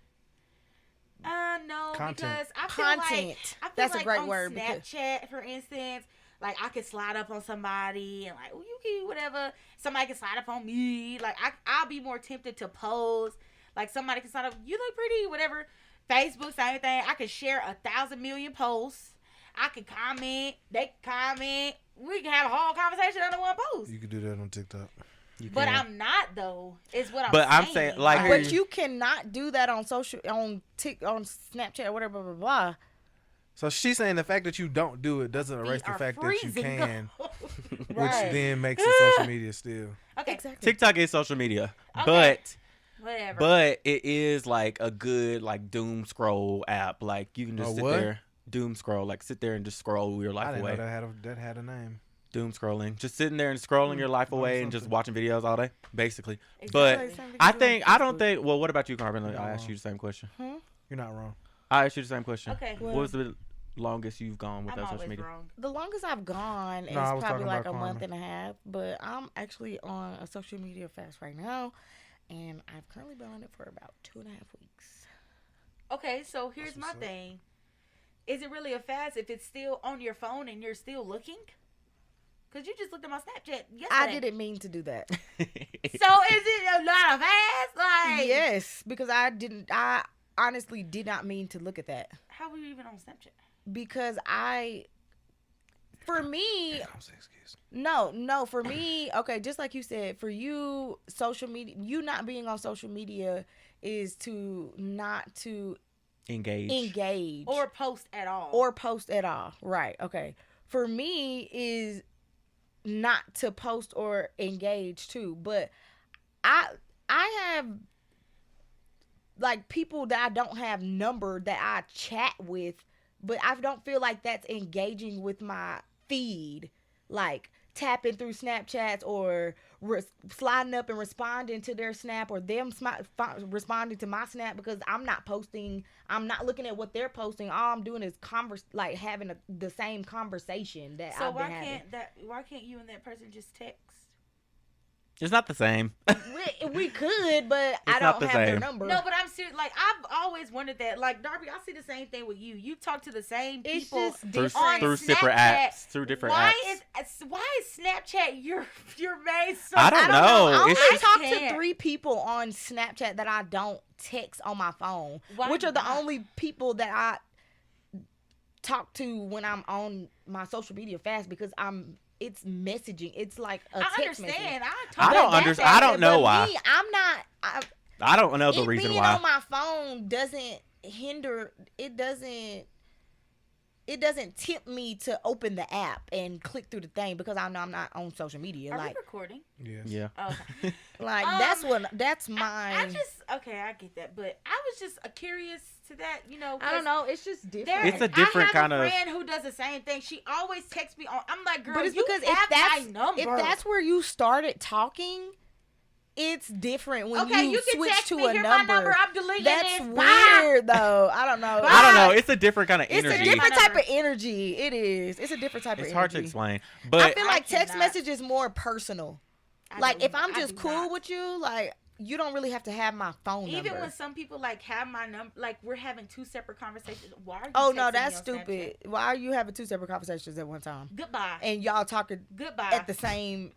No,
Content.
because I feel
content.
like I feel
That's
like
a great
on
word. because-
Snapchat, for instance, like I could slide up on somebody and like, oh, you can whatever. Somebody can slide up on me. Like I'll be more tempted to pose. Like somebody can slide up, you look pretty, whatever. Facebook, same thing. I could share 1,000 million posts. I could comment. They can comment. We can have a whole conversation under one post.
You could do that on TikTok.
You
But
can.
I'm not though. Is what I'm
But
saying.
I'm saying, like,
I
But
hear
you cannot do that on social on Snapchat or whatever, blah blah blah.
So she's saying the fact that you don't do it doesn't
We
erase the
are
fact that you
freezing
can,
cold.
which
Right.
then makes it social media still.
Okay,
Exactly.
TikTok is social media,
Okay. whatever.
but it is like a good like doom scroll app. Like you can just
A
sit
what?
there, doom scroll, like sit there and just scroll your
I
life
didn't
away.
know that had a name.
Doom scrolling, just sitting there and scrolling your life
learn
away and just
something.
watching videos all day, basically.
Exactly.
But
Like something
I
you do on
think I don't
Facebook.
think. Well, what about you, Carmen? Like,
No.
I asked you the same question.
You're not wrong.
I asked you the same question.
Okay.
What was the longest you've gone with
I'm
that social
always
media?
wrong.
The longest I've gone is
No, I was
probably
talking
like
about
a month
Carmen.
and a half, but I'm actually on a social media fast right now, and I've currently been on it for about 2.5 weeks.
Okay, so here's
That's
my
what's up.
thing. Is it really a fast if it's still on your phone and you're still looking? Because you just looked at my Snapchat yesterday.
I didn't mean to do that.
So is it a lot of fast? Like,
Yes, because I honestly did not mean to look at that.
How were you even on Snapchat?
Because for me,
I'm saying excuse.
no, for me, okay, just like you said, for you, social media, you not being on social media is to not to engage
Or post at all?
or post at all. Right. Okay. For me is not to post or engage too, but I have like people that I don't have numbered that I chat with, but I don't feel like that's engaging with my feed, like tapping through Snapchats or sliding up and responding to their snap or them responding to my snap, because I'm not posting, I'm not looking at what they're posting. All I'm doing is like having the same conversation that
So
I've been having.
why can't you and that person just text?
It's not the same.
We could, but I
not
don't
the
have their
same.
number.
No, but I'm serious. Like, I've always wondered that. Like, Darby, I see the same thing with you. You talk to the same
It's
people
just
through
different.
on
separate
Snapchat.
apps. Through different
Why
apps.
why is Snapchat your main source?
I don't know.
I
It's
only
just-
talk
can't.
to 3 people on Snapchat that I don't text on my phone,
Why
which are the
not?
only people that I talk to when I'm on my social media fast because it's messaging. It's like a
I
text
understand.
message.
I don't
But
understand.
that's
I don't know
but
why.
Me, I'm not.
I don't know the
It
reason
being
why.
on my phone doesn't hinder. It doesn't tempt me to open the app and click through the thing because I know I'm not on social media.
Are
like,
we recording?
Yes.
Yeah.
Oh, okay.
like that's my.
I just I get that, but I was just curious to that. You know,
I don't know. It's just different.
There,
It's a different
I have
kind
a
of-
friend who does the same thing. She always texts me on. I'm like, girl,
But it's
you
because
have my number.
if that's where you started talking, it's different when
okay, you can
switch
text
to
me.
a
Here's
number.
my number. I'm deleting
That's
this. Bye.
weird, though. I don't know.
I don't know. It's a different kind of
It's
energy.
a different
My
type of
number.
energy. It is. It's a different type of
It's
energy.
hard to explain.
I
But
feel like text
cannot.
message is more personal.
I
Like
don't-
if I'm
I
just
do
cool
not.
with you, like you don't really have to have my phone
Even
number.
when some people like have my number, like we're having 2 separate conversations. Why are you?
Oh
texting
no,
me
that's
on
stupid. Why are you having 2 separate conversations at one time?
Snapchat? Goodbye.
And y'all talking
Goodbye.
at the same.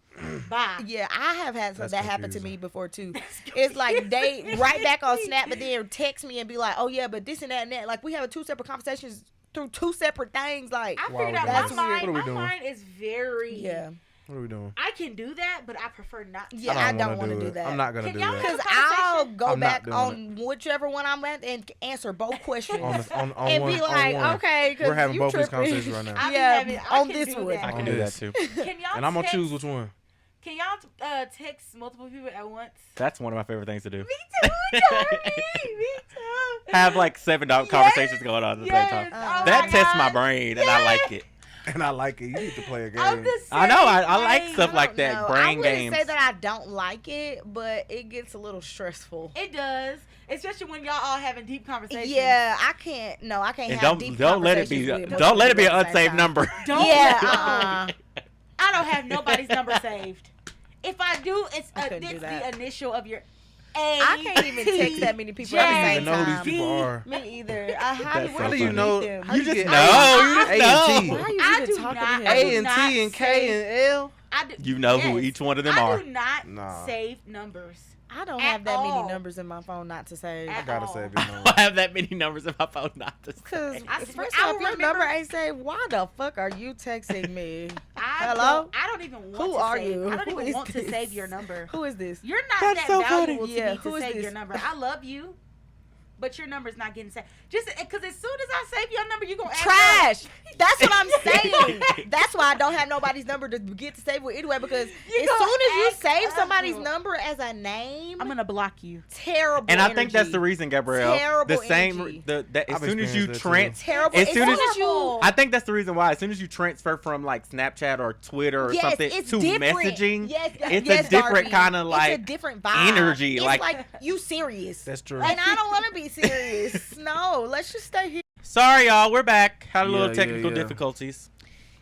Bye.
Yeah, I have had
That's
that happen to
confusing.
me before too. It's like they right back on Snap, but then text me and be like, "Oh yeah, but this and that and that." Like we have 2 separate conversations through 2 separate things. Like
I
Wow,
figured out
that's
my
weird.
mind.
What are we
My
doing?
mind is very.
yeah,
What are we doing?
I can do that, but I prefer not to.
Yeah, I don't
wanna
wanna do
it.
that.
I'm not gonna
Can
do
y'all
that.
because
have a
I'll
conversation?
go
I'm not
back
doing
on whichever one I'm at and answer both questions
on
and
one,
be like,
on one.
"Okay, because
We're having
you
both these
tripping."
conversations right now.
I be
Yeah,
having- I
on
can
this
do
one.
that.
I
On
can do that
this.
too.
Can y'all
And I'm gonna
text-
choose which one.
Can y'all text multiple people at once?
That's one of my favorite things to do.
Me too, Darby. Me too.
Have like 7 conversations going on at the
Yes.
same time.
Oh
That tests my
God.
brain, and I like it.
And I like it. You need to play a game.
I'm the same
I know, I like
way.
stuff
I
like
don't
that.
know. I
Brain
wouldn't
games.
say that I don't like it, but it gets a little stressful.
It does, especially when y'all all having deep conversations.
Yeah, I can't. No, I can't
And
have deep
don't let it be
conversations with
don't let it be an
multiple people at the
unsaved
same
number.
Don't
Yeah,
let it- I don't have nobody's number saved. If I do, it's
I couldn't do
it's
that.
the initial of your.
I can't even text that many people
I
at the
don't
same
even know who
time.
these people are.
Me either. How
That's so
How do you
funny.
know?
Them?
How
You
you
just
get
know.
A,
You just
A and
know.
T.
Why are you
I
even
do
talking
not-
to him?
I do
A and
not
T and K
save-
and L.
I do,
You know who
yes.
each one of them
I
are.
do not
Nah.
save numbers.
I don't
At
have that
all.
many numbers in my phone not to save.
At
I gotta
all.
save your
I
number.
don't have that many numbers in my phone not to
Cause
say.
I-
first
I
off,
will
your
remember-
number ain't saved. Why the fuck are you texting me?
I
Hello?
I don't even want
Who
to
are
save.
you?
I don't
Who
even
is
want to
this?
save your number.
Who is this?
You're not
That's
that
so funny.
valuable to
Yeah,
me
who
to
is
save
this?
your number. I love you, but your number's not getting saved. Just because as soon as I save your number, you're gonna act
Trash.
up.
That's what I'm saying. That's why I don't have nobody's number to get to save with anyway. Because
You
as
gonna
soon as you
act
save
up.
somebody's number as a name,
I'm gonna block you.
terrible.
And I think that's
energy.
the reason, Gabrielle.
Terrible
The same.
energy.
That as
I've
soon as you
experienced that too.
Terrible.
As soon as
Horrible.
I think that's the reason why. As soon as you transfer from like Snapchat or Twitter or
Yes,
something
it's
to
different.
messaging,
Yes,
it's
yes,
a different
Darby.
kind of like
it's a different vibe.
energy,
It's
like-
like you serious.
That's true.
And I don't want to be serious. No, let's just stay here.
Sorry, y'all. We're back. Had a little
Yeah,
technical
yeah.
difficulties.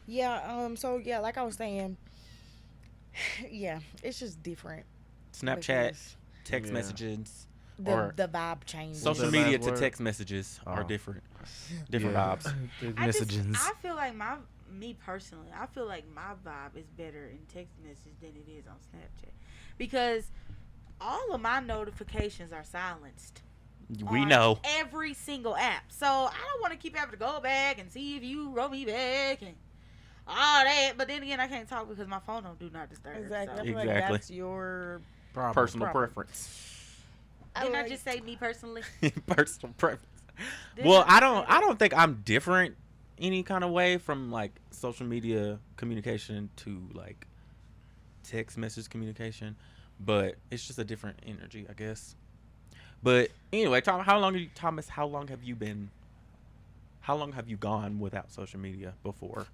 Yeah. So yeah, like I was saying, yeah, it's just different.
Snapchat,
because
text
Yeah.
messages,
The
or
the vibe changes.
social
that
media
last
to
word?
text messages are
Oh.
different. Different
Yeah.
vibes.
The
I
messages.
feel like me personally, I feel like my vibe is better in text message than it is on Snapchat because all of my notifications are silenced.
We
on
know.
every single app, so I don't want to keep having to go back and see if you wrote me back and all that. But then again, I can't talk because my phone don't do not disturb.
Exactly. I
So.
feel
Exactly.
like that's your
Problem.
Personal
Problem.
preference.
Didn't I just say me personally?
Personal preference.
Didn't
Well,
I
I
just say
don't.
that?
I don't think I'm different any kind of way from like social media communication to like text message communication, but it's just a different energy, I guess. But anyway, Thomas, how long have you been? How long have you gone without social media before?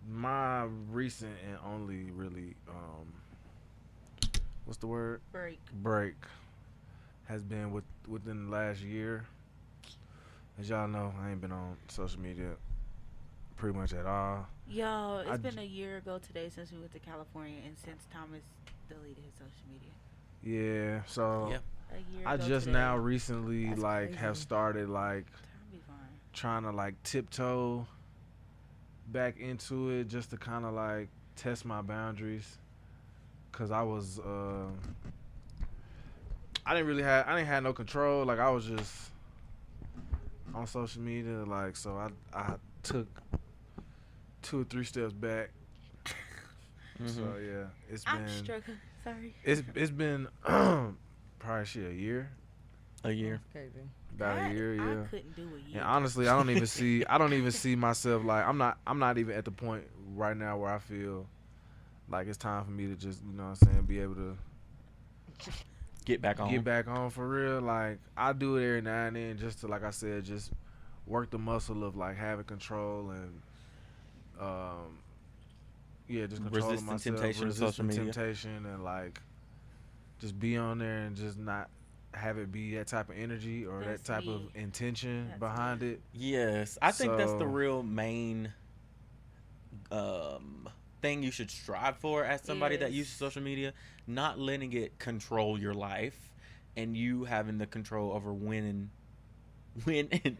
My recent and only really what's the word?
break.
Has been within the last year. As y'all know, I ain't been on social media pretty much at all.
Yo,
I
it's
j-
been a year ago today since we went to California and since Thomas deleted his social media.
Yeah, so
Yeah.
A year
I
ago
just
today.
now recently
That's
like have
crazy.
started like
Time be fine.
trying to like tiptoe back into it just to kind of like test my boundaries, cause I didn't have no control, like I was just on social media, like, so I took 2 or 3 steps back. So
Mhm.
yeah,
I'm struggling. Sorry.
it's been probably a year,
A year.
That's crazy.
about a year,
I
yeah.
couldn't do a year.
And honestly, I don't even see myself like I'm not even at the point right now where I feel like it's time for me to just, you know what I'm saying, be able to
Get back on.
get back on for real. Like I do it every now and then just to, like I said, just work the muscle of like having control and um yeah, just controlling
Resisting
myself,
temptation of social
resisting
media.
temptation, and like just be on there and just not have it be that type of energy or that
That's
type of
me.
intention
That's
behind
me.
it.
Yes, I think that's the
So
real main um, thing you should strive for as somebody that uses
Yes.
social media. Not letting it control your life, and you having the control over when and when and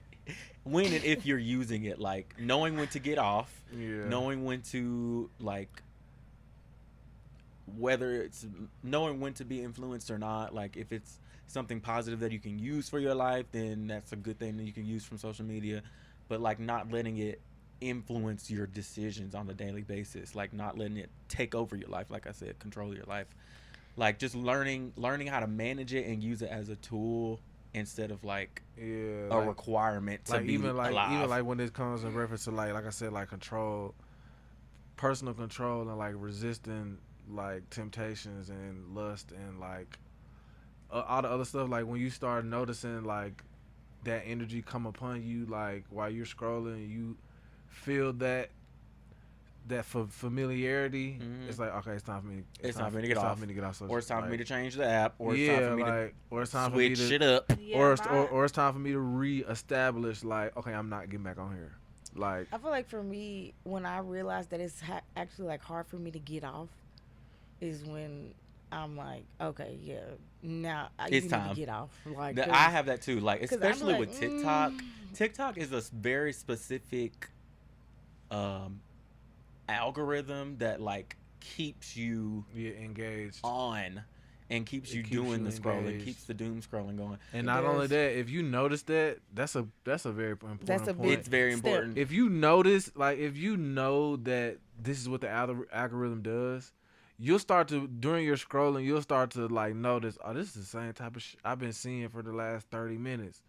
if you're using it. Like knowing when to get off,
yeah,
knowing when to like whether it's knowing when to be influenced or not. Like if it's something positive that you can use for your life, then that's a good thing that you can use from social media. But like not letting it influence your decisions on a daily basis, like not letting it take over your life, like I said, control your life. Like just learning how to manage it and use it as a tool instead of like
yeah,
a requirement to
like
be
even
alive.
like when it comes in reference to like I said, like control, personal control, and like resisting like temptations and lust and like all the other stuff. Like when you start noticing like that energy come upon you, like while you're scrolling, you feel that familiarity.
Mhm.
It's like, okay, it's time for me.
It's time for me to get
It's time for
off,
me to get off social.
or it's time for me
Like,
to change the app, or it's time for
yeah,
me to
like, or it's time for me
switch
to,
shit up.
Yeah,
or it's time for me to reestablish. Like, okay, I'm not getting back on here. Like,
I feel like for me, when I realized that it's actually like hard for me to get off, is when I'm like, okay, yeah, now you
It's
need
time.
to get off. Like,
I have that too. Like
'cause I'm
especially
like,
with TikTok. TikTok is a very specific um, algorithm that like keeps you
yeah, engaged.
on and keeps
It
you
keeps
doing
you
the scrolling,
engaged.
keeps the doom scrolling going.
And
It
not only
does.
that, if you notice that, that's a very important
That's a
point.
big
It's very
step.
important.
If you notice, like, if you know that this is what the algorithm does, you'll start to, during your scrolling, you'll start to like notice, oh, this is the same type of I've been seeing for the last 30 minutes.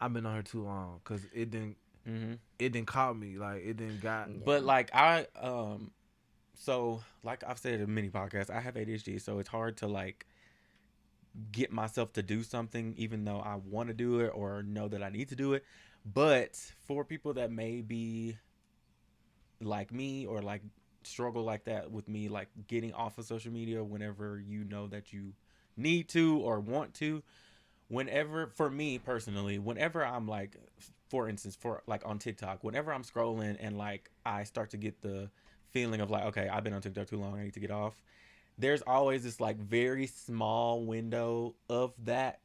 I've been on here too long because
Hmm.
it didn't caught me, like it didn't got.
But like so like I've said in many podcasts, I have ADHD, so it's hard to like get myself to do something even though I want to do it or know that I need to do it. But for people that may be like me or like struggle like that with me, like getting off of social media whenever you know that you need to or want to, whenever, for me personally, whenever I'm like, for instance, for like on TikTok, whenever I'm scrolling and like I start to get the feeling of like, okay, I've been on TikTok too long, I need to get off, there's always this like very small window of that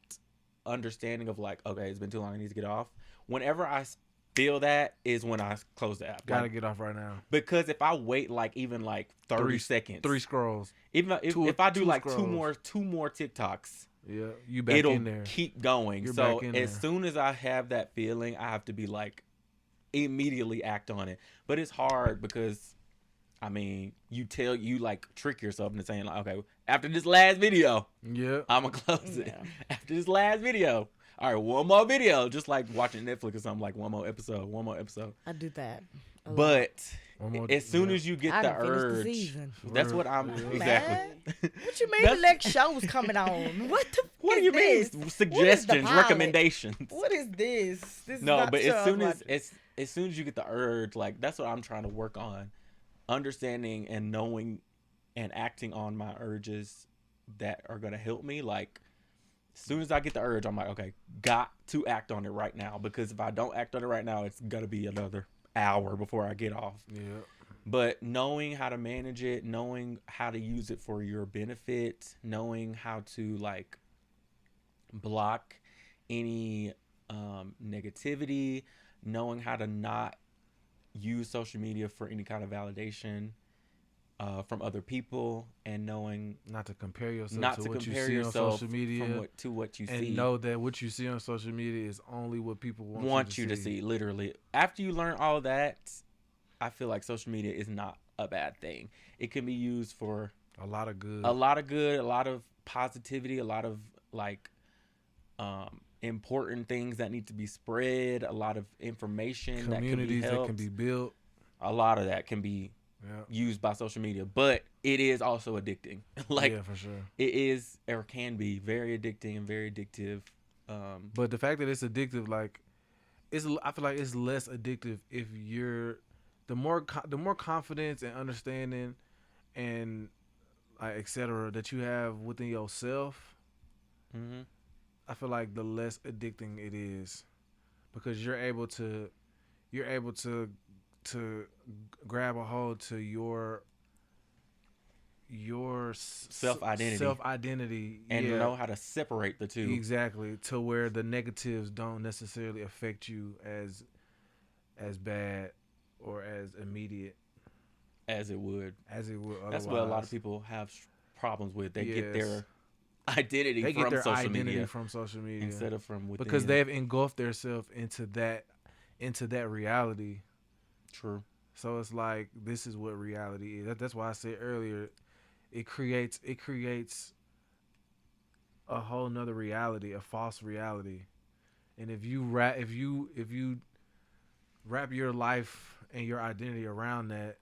understanding of like, okay, it's been too long, I need to get off. Whenever I feel that is when I close the app.
Gotta
Like,
get off right now.
because if I wait like even like 30
Three-
seconds,
3 scrolls.
even
two-
if I do
two
like
scrolls.
two more TikToks,
Yeah, you back
it'll
in there.
keep going.
You're
So
back in
as
there.
soon as I have that feeling, I have to be like immediately act on it. But it's hard because I mean, you like trick yourself into saying like, okay, after this last video,
Yeah.
I'm gonna close it.
Yeah.
After this last video, all right, one more video, just like watching Netflix or something, like one more episode.
I do that. a lot.
But
One more-
as soon
yeah.
as you get
I
the
done finished the
urge,
season.
that's what I'm
Yeah.
exactly.
What you mean
That's-
the next show's coming on? What the?
What do
is
you
this?
mean?
What is the
Suggestions,
pilot?
recommendations.
What is this? This is
No,
not
but
the show
as
I
soon
was
as
watching.
as soon as you get the urge, like that's what I'm trying to work on, understanding and knowing and acting on my urges that are gonna help me. Like as soon as I get the urge, I'm like, okay, got to act on it right now, because if I don't act on it right now, it's gonna be another hour before I get off.
Yeah.
But knowing how to manage it, knowing how to use it for your benefit, knowing how to like block any negativity, knowing how to not use social media for any kind of validation from other people, and knowing
Not to compare yourself
not
to
to
what you
compare
see on
yourself
social media,
to what you
and
see.
know that what you see on social media is only what people
want you to see. Literally, after you learn all that, I feel like social media is not a bad thing. It can be used for
A lot of good.
a lot of positivity, a lot of like important things that need to be spread, a lot of information
Communities
that
can be built.
a lot of that can be
Yeah.
used by social media, but it is also addicting. Like
Yeah, for sure.
it is or can be very addicting and very addictive.
But the fact that it's addictive, like, I feel like it's less addictive if you're the more confidence and understanding and like etc. that you have within yourself.
Mhm.
I feel like the less addicting it is, because you're able to grab a hold to your self-identity
and know how to separate the two.
exactly, to where the negatives don't necessarily affect you as bad or as immediate
as it would.
as it would otherwise.
That's what a lot of people have problems with. They get
Yes.
their identity
They
from
get their
social
identity
media
from social media
instead of from within.
because they've engulfed themselves into that reality.
True.
So it's like, this is what reality is. That's why I said earlier, it creates a whole nother reality, a false reality. And if you wrap your life and your identity around that,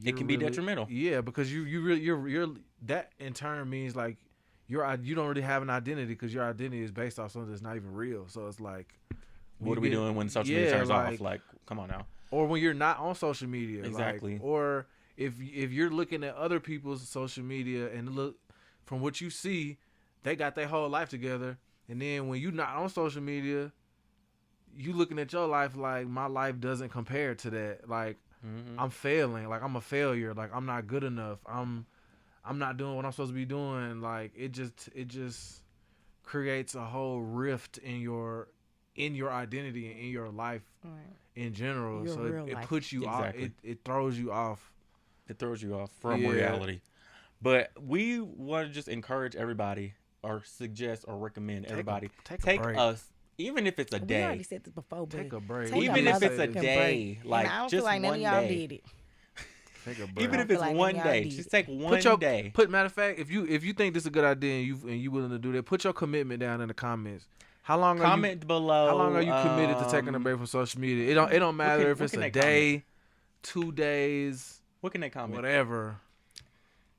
It can be detrimental.
Yeah, because you're that in turn means like you don't really have an identity, because your identity is based off something that's not even real. So it's like,
What are we doing when social media turns off? Like, come on now.
Or when you're not on social media,
Exactly.
Like, or if you're looking at other people's social media and look from what you see, they got their whole life together, and then when you're not on social media, you looking at your life like, my life doesn't compare to that. Like, I'm failing. Like, I'm a failure. Like, I'm not good enough. I'm not doing what I'm supposed to be doing. Like, it just creates a whole rift in your identity and in your life in general.
Your
So
real
it
life.
puts you
Exactly.
off. It throws you off.
It throws you off from
Yeah.
reality. But we want to just encourage everybody, or suggest or recommend everybody
take a break.
us, even if it's a
We already
day,
said this before, but
Take a break.
take
even if it's a
motherfucking
day,
break.
like
And I don't
just
feel like none
one
of y'all
day.
did it.
Take a break.
Even
I
if
feel
it's
like
one
none of y'all
day,
did
just
it.
take one day.
Matter of fact, if you think this is a good idea and you willing to do that, put your commitment down in the comments. How long
Comment below.
How long are you committed to taking a break from social media? It don't matter if
what
it's
can
a
they
day, 2 days,
What can they comment?
whatever.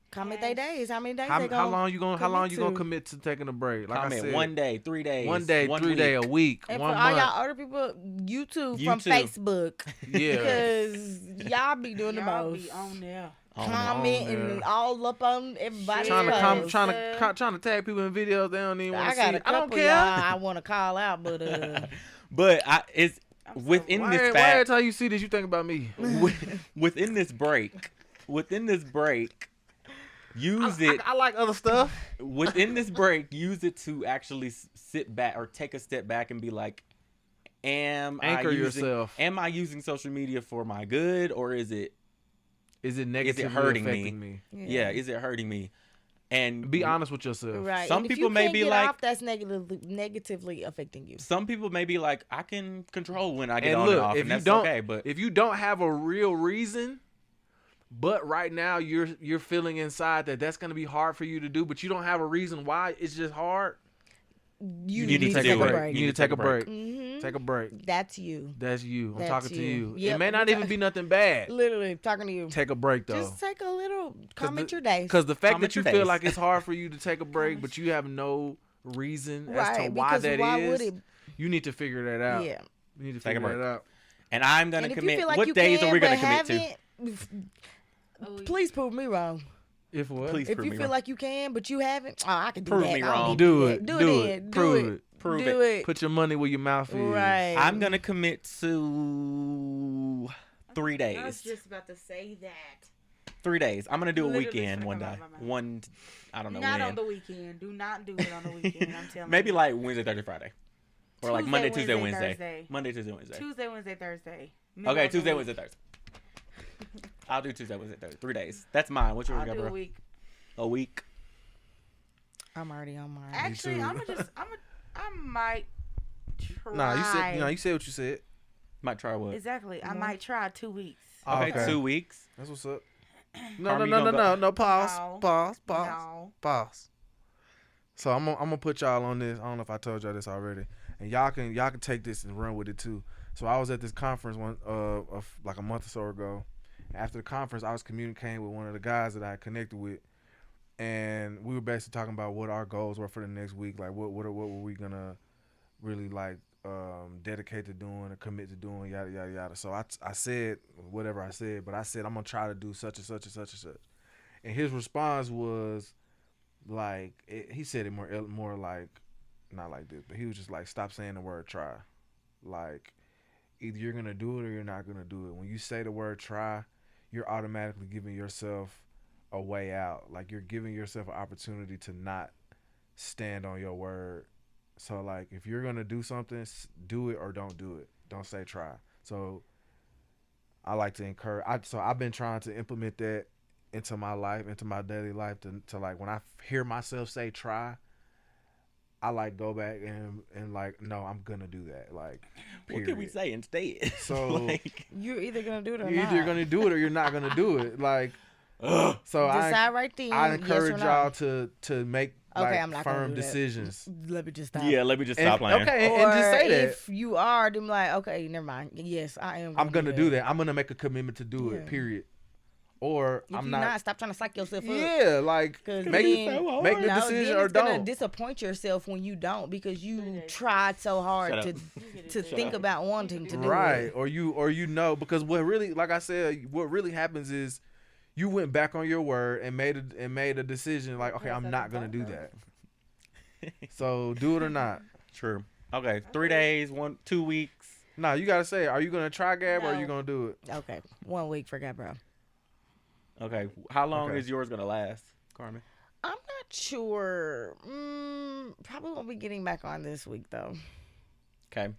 Comment they days. How many days
How
they gonna
long you gonna
to?
commit to taking a break? Like
Comment
I said,
1 day, 3 days,
1 day, 3 day, a week,
And
1
for all
month.
y'all older people, YouTube from
YouTube.
Facebook.
Yeah.
Because y'all be doing the
Y'all
most.
be on there.
Commenting
there.
all up on everybody's
trying
posts.
to tag people in videos they don't even want
I
to see.
got a
I don't
couple
care.
y'all I want to call out, but
But it's
I'm so
within
Why
this
every
fact,
time you see this, you think about me?
within this break, use it.
I like other stuff.
Within this break, use it to actually sit back or take a step back and be like,
Anchor yourself.
Am I using social media for my good, or is it
Negatively
hurting
affecting me?
yeah, is it hurting me? And
Be honest with yourself.
right.
Some
And if
people
you
may
can't
be
get
like-
off, that's negatively affecting you.
some people may be like, I can control when I get
And
on
look,
and off,
if
and
you
that's
don't,
okay. But
if you don't have a real reason, but right now you're feeling inside that that's gonna be hard for you to do, but you don't have a reason why it's just hard.
You
need to
take
do
a
it.
break.
You need to take a break.
Mm-hmm.
Take a break.
That's you.
That's you. I'm
That's
talking to
you.
you.
Yep.
It may not even be nothing bad.
Literally talking to you.
Take a break though.
Just take a little. Comment your days.
Because the fact
Comment
that you
your
feel
days.
like it's hard for you to take a break, but you have no reason as to
Right,
why
because
that
why
is,
would it?
you need to figure that out.
Yeah.
You need to
Take a
figure
break.
that out.
and I'm gonna
And if you
commit.
feel like
What
you
days
can,
are we gonna
but
commit to?
haven't, please prove me wrong.
If what?
Please
If
prove
you
me
feel
wrong.
like you can, but you haven't, I can do
Prove
that.
me
I don't
wrong.
need
Do
to
it.
Do
Do
it.
it.
Then. Do
Prove
it.
it.
prove
Do it.
Put your money where your mouth is.
Right.
I'm gonna commit to 3
I was
days.
just about to say that.
3 days. I'm gonna do a
Literally
weekend
finna
one
come
day.
out my mouth.
One, I don't know
Not
when.
on the weekend. Do not do it on the weekend. I'm telling
Maybe
you.
like Wednesday, Thursday, Friday, or like
Tuesday,
Monday, Tuesday,
Wednesday,
Wednesday.
Thursday.
Monday, Tuesday, Wednesday.
Tuesday, Wednesday, Thursday. Middle
Okay,
of the
Tuesday,
week.
Wednesday, Thursday. I'll do Tuesday, Wednesday, Thursday. 3 days. That's mine. What's yours,
I'll do a
Gabrielle?
week.
A week.
I'm already on mine.
Actually,
too.
I might try.
Nah, you said what you said.
Might try what?
Exactly. I might try 2 weeks.
Okay,
Okay.
2 weeks.
That's what's up. No,
Carmen,
no,
you
no,
gonna
no, no. Pause.
No.
Pause.
No.
Pause. So I'm gonna put y'all on this. I don't know if I told y'all this already, and y'all can take this and run with it too. So I was at this conference like a month or so ago. After the conference, I was communicating with one of the guys that I connected with, and we were basically talking about what our goals were for the next week. Like what were we gonna really like dedicate to doing or commit to doing, yada yada yada. So I said whatever I said, but I said I'm gonna try to do such and such and such and such. And his response was like he said it more like not like this, but he was just like, stop saying the word try. Like either you're gonna do it or you're not gonna do it. When you say the word try, you're automatically giving yourself a way out. Like you're giving yourself an opportunity to not stand on your word. So like if you're gonna do something, do it or don't do it. Don't say try. So I like to encourage. So I've been trying to implement that into my life, into my daily life, to like when I hear myself say try, I like go back and like no, I'm gonna do that. Like period.
What can we say instead?
So
like,
You're either gonna do it or
you're
not.
either gonna do it or you're not gonna do it. Like so
Decide right then.
I
yes
encourage
or no.
y'all to make
Okay, I'm not gonna
firm
do that.
decisions.
Let me just stop.
yeah, let me just
And-
stop playing.
Okay,
Or
and just say that.
if you are, then be like, okay, never mind. Yes, I am.
I'm gonna do that. I'm gonna make a commitment to do it.
Yeah.
Period. Or
If
I'm
you're
not.
not, stop trying to psych yourself up.
Yeah, like
'Cause
make
then-
so hard.
make the
No,
decision
then
or
it's gonna
don't.
disappoint yourself when you don't because you
Okay.
tried so hard
Shut
to
up.
to think about wanting to do
Right,
it.
or you know, because what really, like I said, what really happens is you went back on your word and made a decision. Like, okay,
Yes,
I'm
I
not
done
gonna do
thought
that. So do it or not.
True. Okay, 3 days, 2 weeks.
No, you gotta say, are you gonna try Gab or are you
No.
gonna do it?
Okay, 1 week for Gabrielle.
Okay, how long
Okay.
is yours gonna last, Carmen?
I'm not sure. Probably won't be getting back on this week though.
Okay.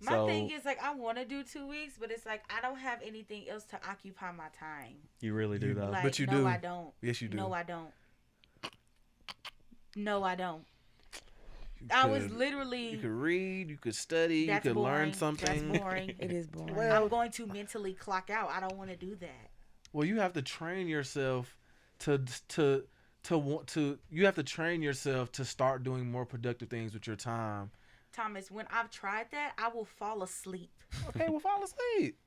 My
So
thing is like I want to do 2 weeks, but it's like I don't have anything else to occupy my time.
you really do
You-
though.
Like,
But you
no,
do.
I don't.
Yes, you do.
No, I don't. No, I don't.
You
I was
could-
literally.
You could read. You could study.
That's
you could learn
boring.
something.
That's boring.
It is boring.
Well-
I'm going to mentally clock out. I don't want to do that.
Well, you have to train yourself to want to. You have to train yourself to start doing more productive things with your time.
Thomas, when I've tried that, I will fall asleep.
Okay, well, fall asleep.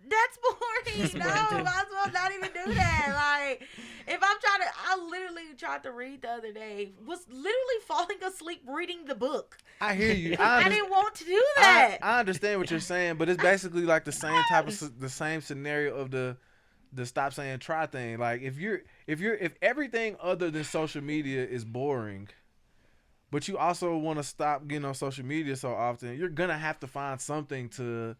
That's boring.
That's
No,
boring, too.
might as well not even do that. Like, if I'm trying to, I literally tried to read the other day. Was literally falling asleep reading the book.
I hear you.
I didn't want to do that.
I understand what you're saying, but it's basically like the same type of the same scenario of the stop saying try thing. Like if everything other than social media is boring, but you also want to stop getting on social media so often, you're gonna have to find something to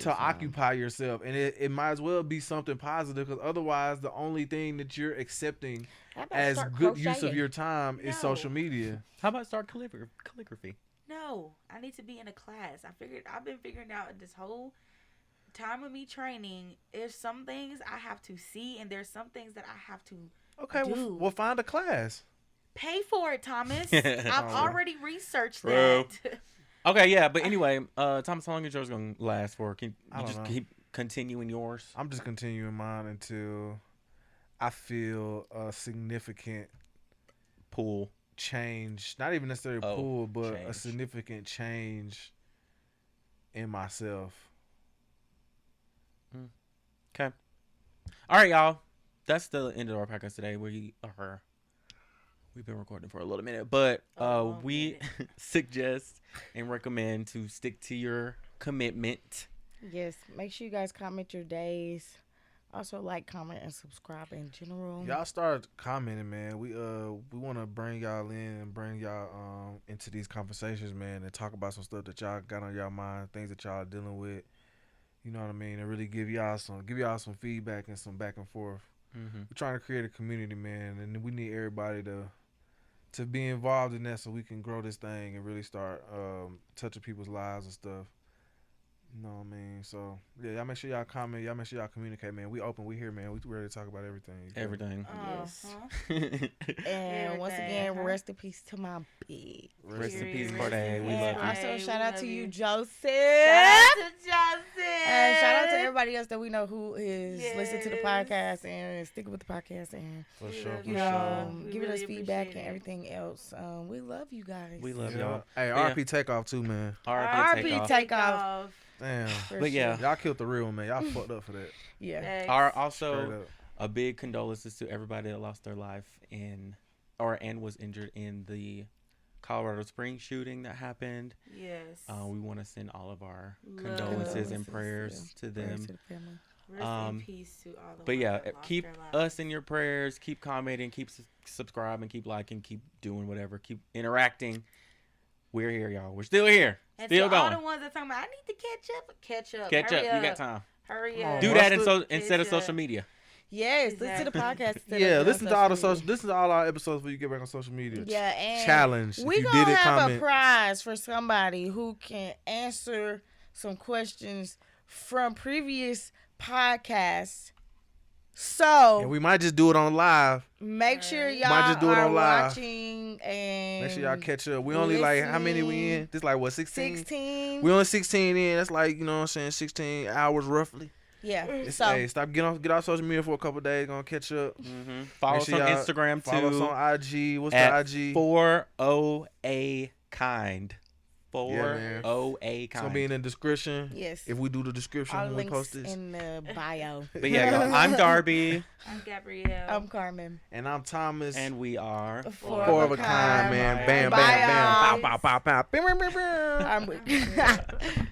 occupy yourself, and it might as well be something positive, because otherwise the only thing that you're accepting
How about
as
start
good use of
crocheting?
your time is
No.
social media.
How about start calligraphy?
No, I need to be in a class. I've been figuring out this whole time of me training. There's some things I have to see, and there's some things that I have to
Okay,
Dude.
well find a class.
pay for it, Thomas. I've already researched
Bro.
that.
Okay, yeah, but anyway, Thomas, how long is yours gonna last for? Can
I
you
don't
just
know.
keep continuing yours?
I'm just continuing mine until I feel a significant
Pool.
change, not even necessarily
Oh,
pull, but a
change.
significant change in myself.
Okay. All right, y'all. That's the end of our podcast today. We've been recording for a little minute, but
long
we
minute.
suggest and recommend to stick to your commitment.
Yes, make sure you guys comment your days Also, like, comment, and subscribe in general.
Y'all start commenting, man. We want to bring y'all in and bring y'all into these conversations, man, and talk about some stuff that y'all got on y'all mind, things that y'all are dealing with. You know what I mean? And really give y'all some feedback and some back and forth.
Mm-hmm.
We're trying to create a community, man, and we need everybody to be involved in that so we can grow this thing and really start touching people's lives and stuff. You know what I mean? So, yeah, y'all make sure y'all comment. Y'all make sure y'all communicate, man. We open. We here, man. We ready to talk about everything.
Everything.
Yes.
Uh-huh.
And once again,
Uh-huh.
rest in peace to my big.
Rest in peace,
Period.
Corday. We
And
love you.
also,
We
shout out
love
to you,
you.
Joseph.
Shout out to Justin.
And shout out to everybody else that we know who is listening to the
Yes.
podcast and sticking with the podcast and
For
We
sure,
love
for
you
sure.
know
We
giving us
really
feedback
appreciate
and
it.
everything else. We love you guys.
We love
Yeah.
y'all.
Hey,
But yeah.
RP Takeoff too, man.
RP
RP
Takeoff.
Takeoff.
Damn.
For
But yeah.
sure.
Y'all killed the real one, man. Y'all fucked up for that.
Yeah.
Our
Straight
also
up.
a big condolences to everybody that lost their life and was injured in the Colorado Springs shooting that happened.
Yes.
We want to send all of our
Love.
condolences and
Condolences,
prayers to
Prayers
them.
to the family.
Rest in peace to all the
But
ones
yeah,
that lost
keep
their lives.
us in your prayers. Keep commenting. Keep subscribing. Keep liking. Keep doing whatever. Keep interacting. We're here, y'all. We're still here.
And
Still
to all
going.
the ones that talking about, I need to catch up. Catch up.
Catch up.
Hurry
You got time.
Hurry
Come on,
up.
Do
What's
that
the-
instead of
Catch
social
up.
media.
Yes, listen to the
Exactly.
podcast. instead of
Yeah,
being on
listen to all the
media.
listen to all our episodes before you get back on social media.
Yeah, and
Challenge.
we
if you
gonna
did it,
have
comment.
a prize for somebody who can answer some questions from previous podcasts. So
And we might just do it on live.
make sure y'all
Might just do it
are
on live.
watching and
Make sure y'all catch up. We only like how many we in? This like what 16?
16.
We only 16 in. That's like, you know what I'm saying, 16 hours roughly.
Yeah.
It's,
So
hey, get off social media for a couple days. Gonna catch up.
Mm-hmm. Follow
Make
us
sure
on
y'all
Instagram
Follow us
too.
on IG. What's
at
the IG?
4OA kind.
man.
4OA
It's gonna
kind.
be in the description.
yes.
If we do the description
All
when we
links
post this.
in the bio.
But yeah, y'all, I'm Darby,
I'm Gabrielle.
I'm Carmen.
And I'm Thomas.
and we are
Four of a kind, man.
Bye.
Bam,
Bye,
bam, bam.
y'all.
Pow, pow, pow, pow. Bam, bam, bam, bam.
I'm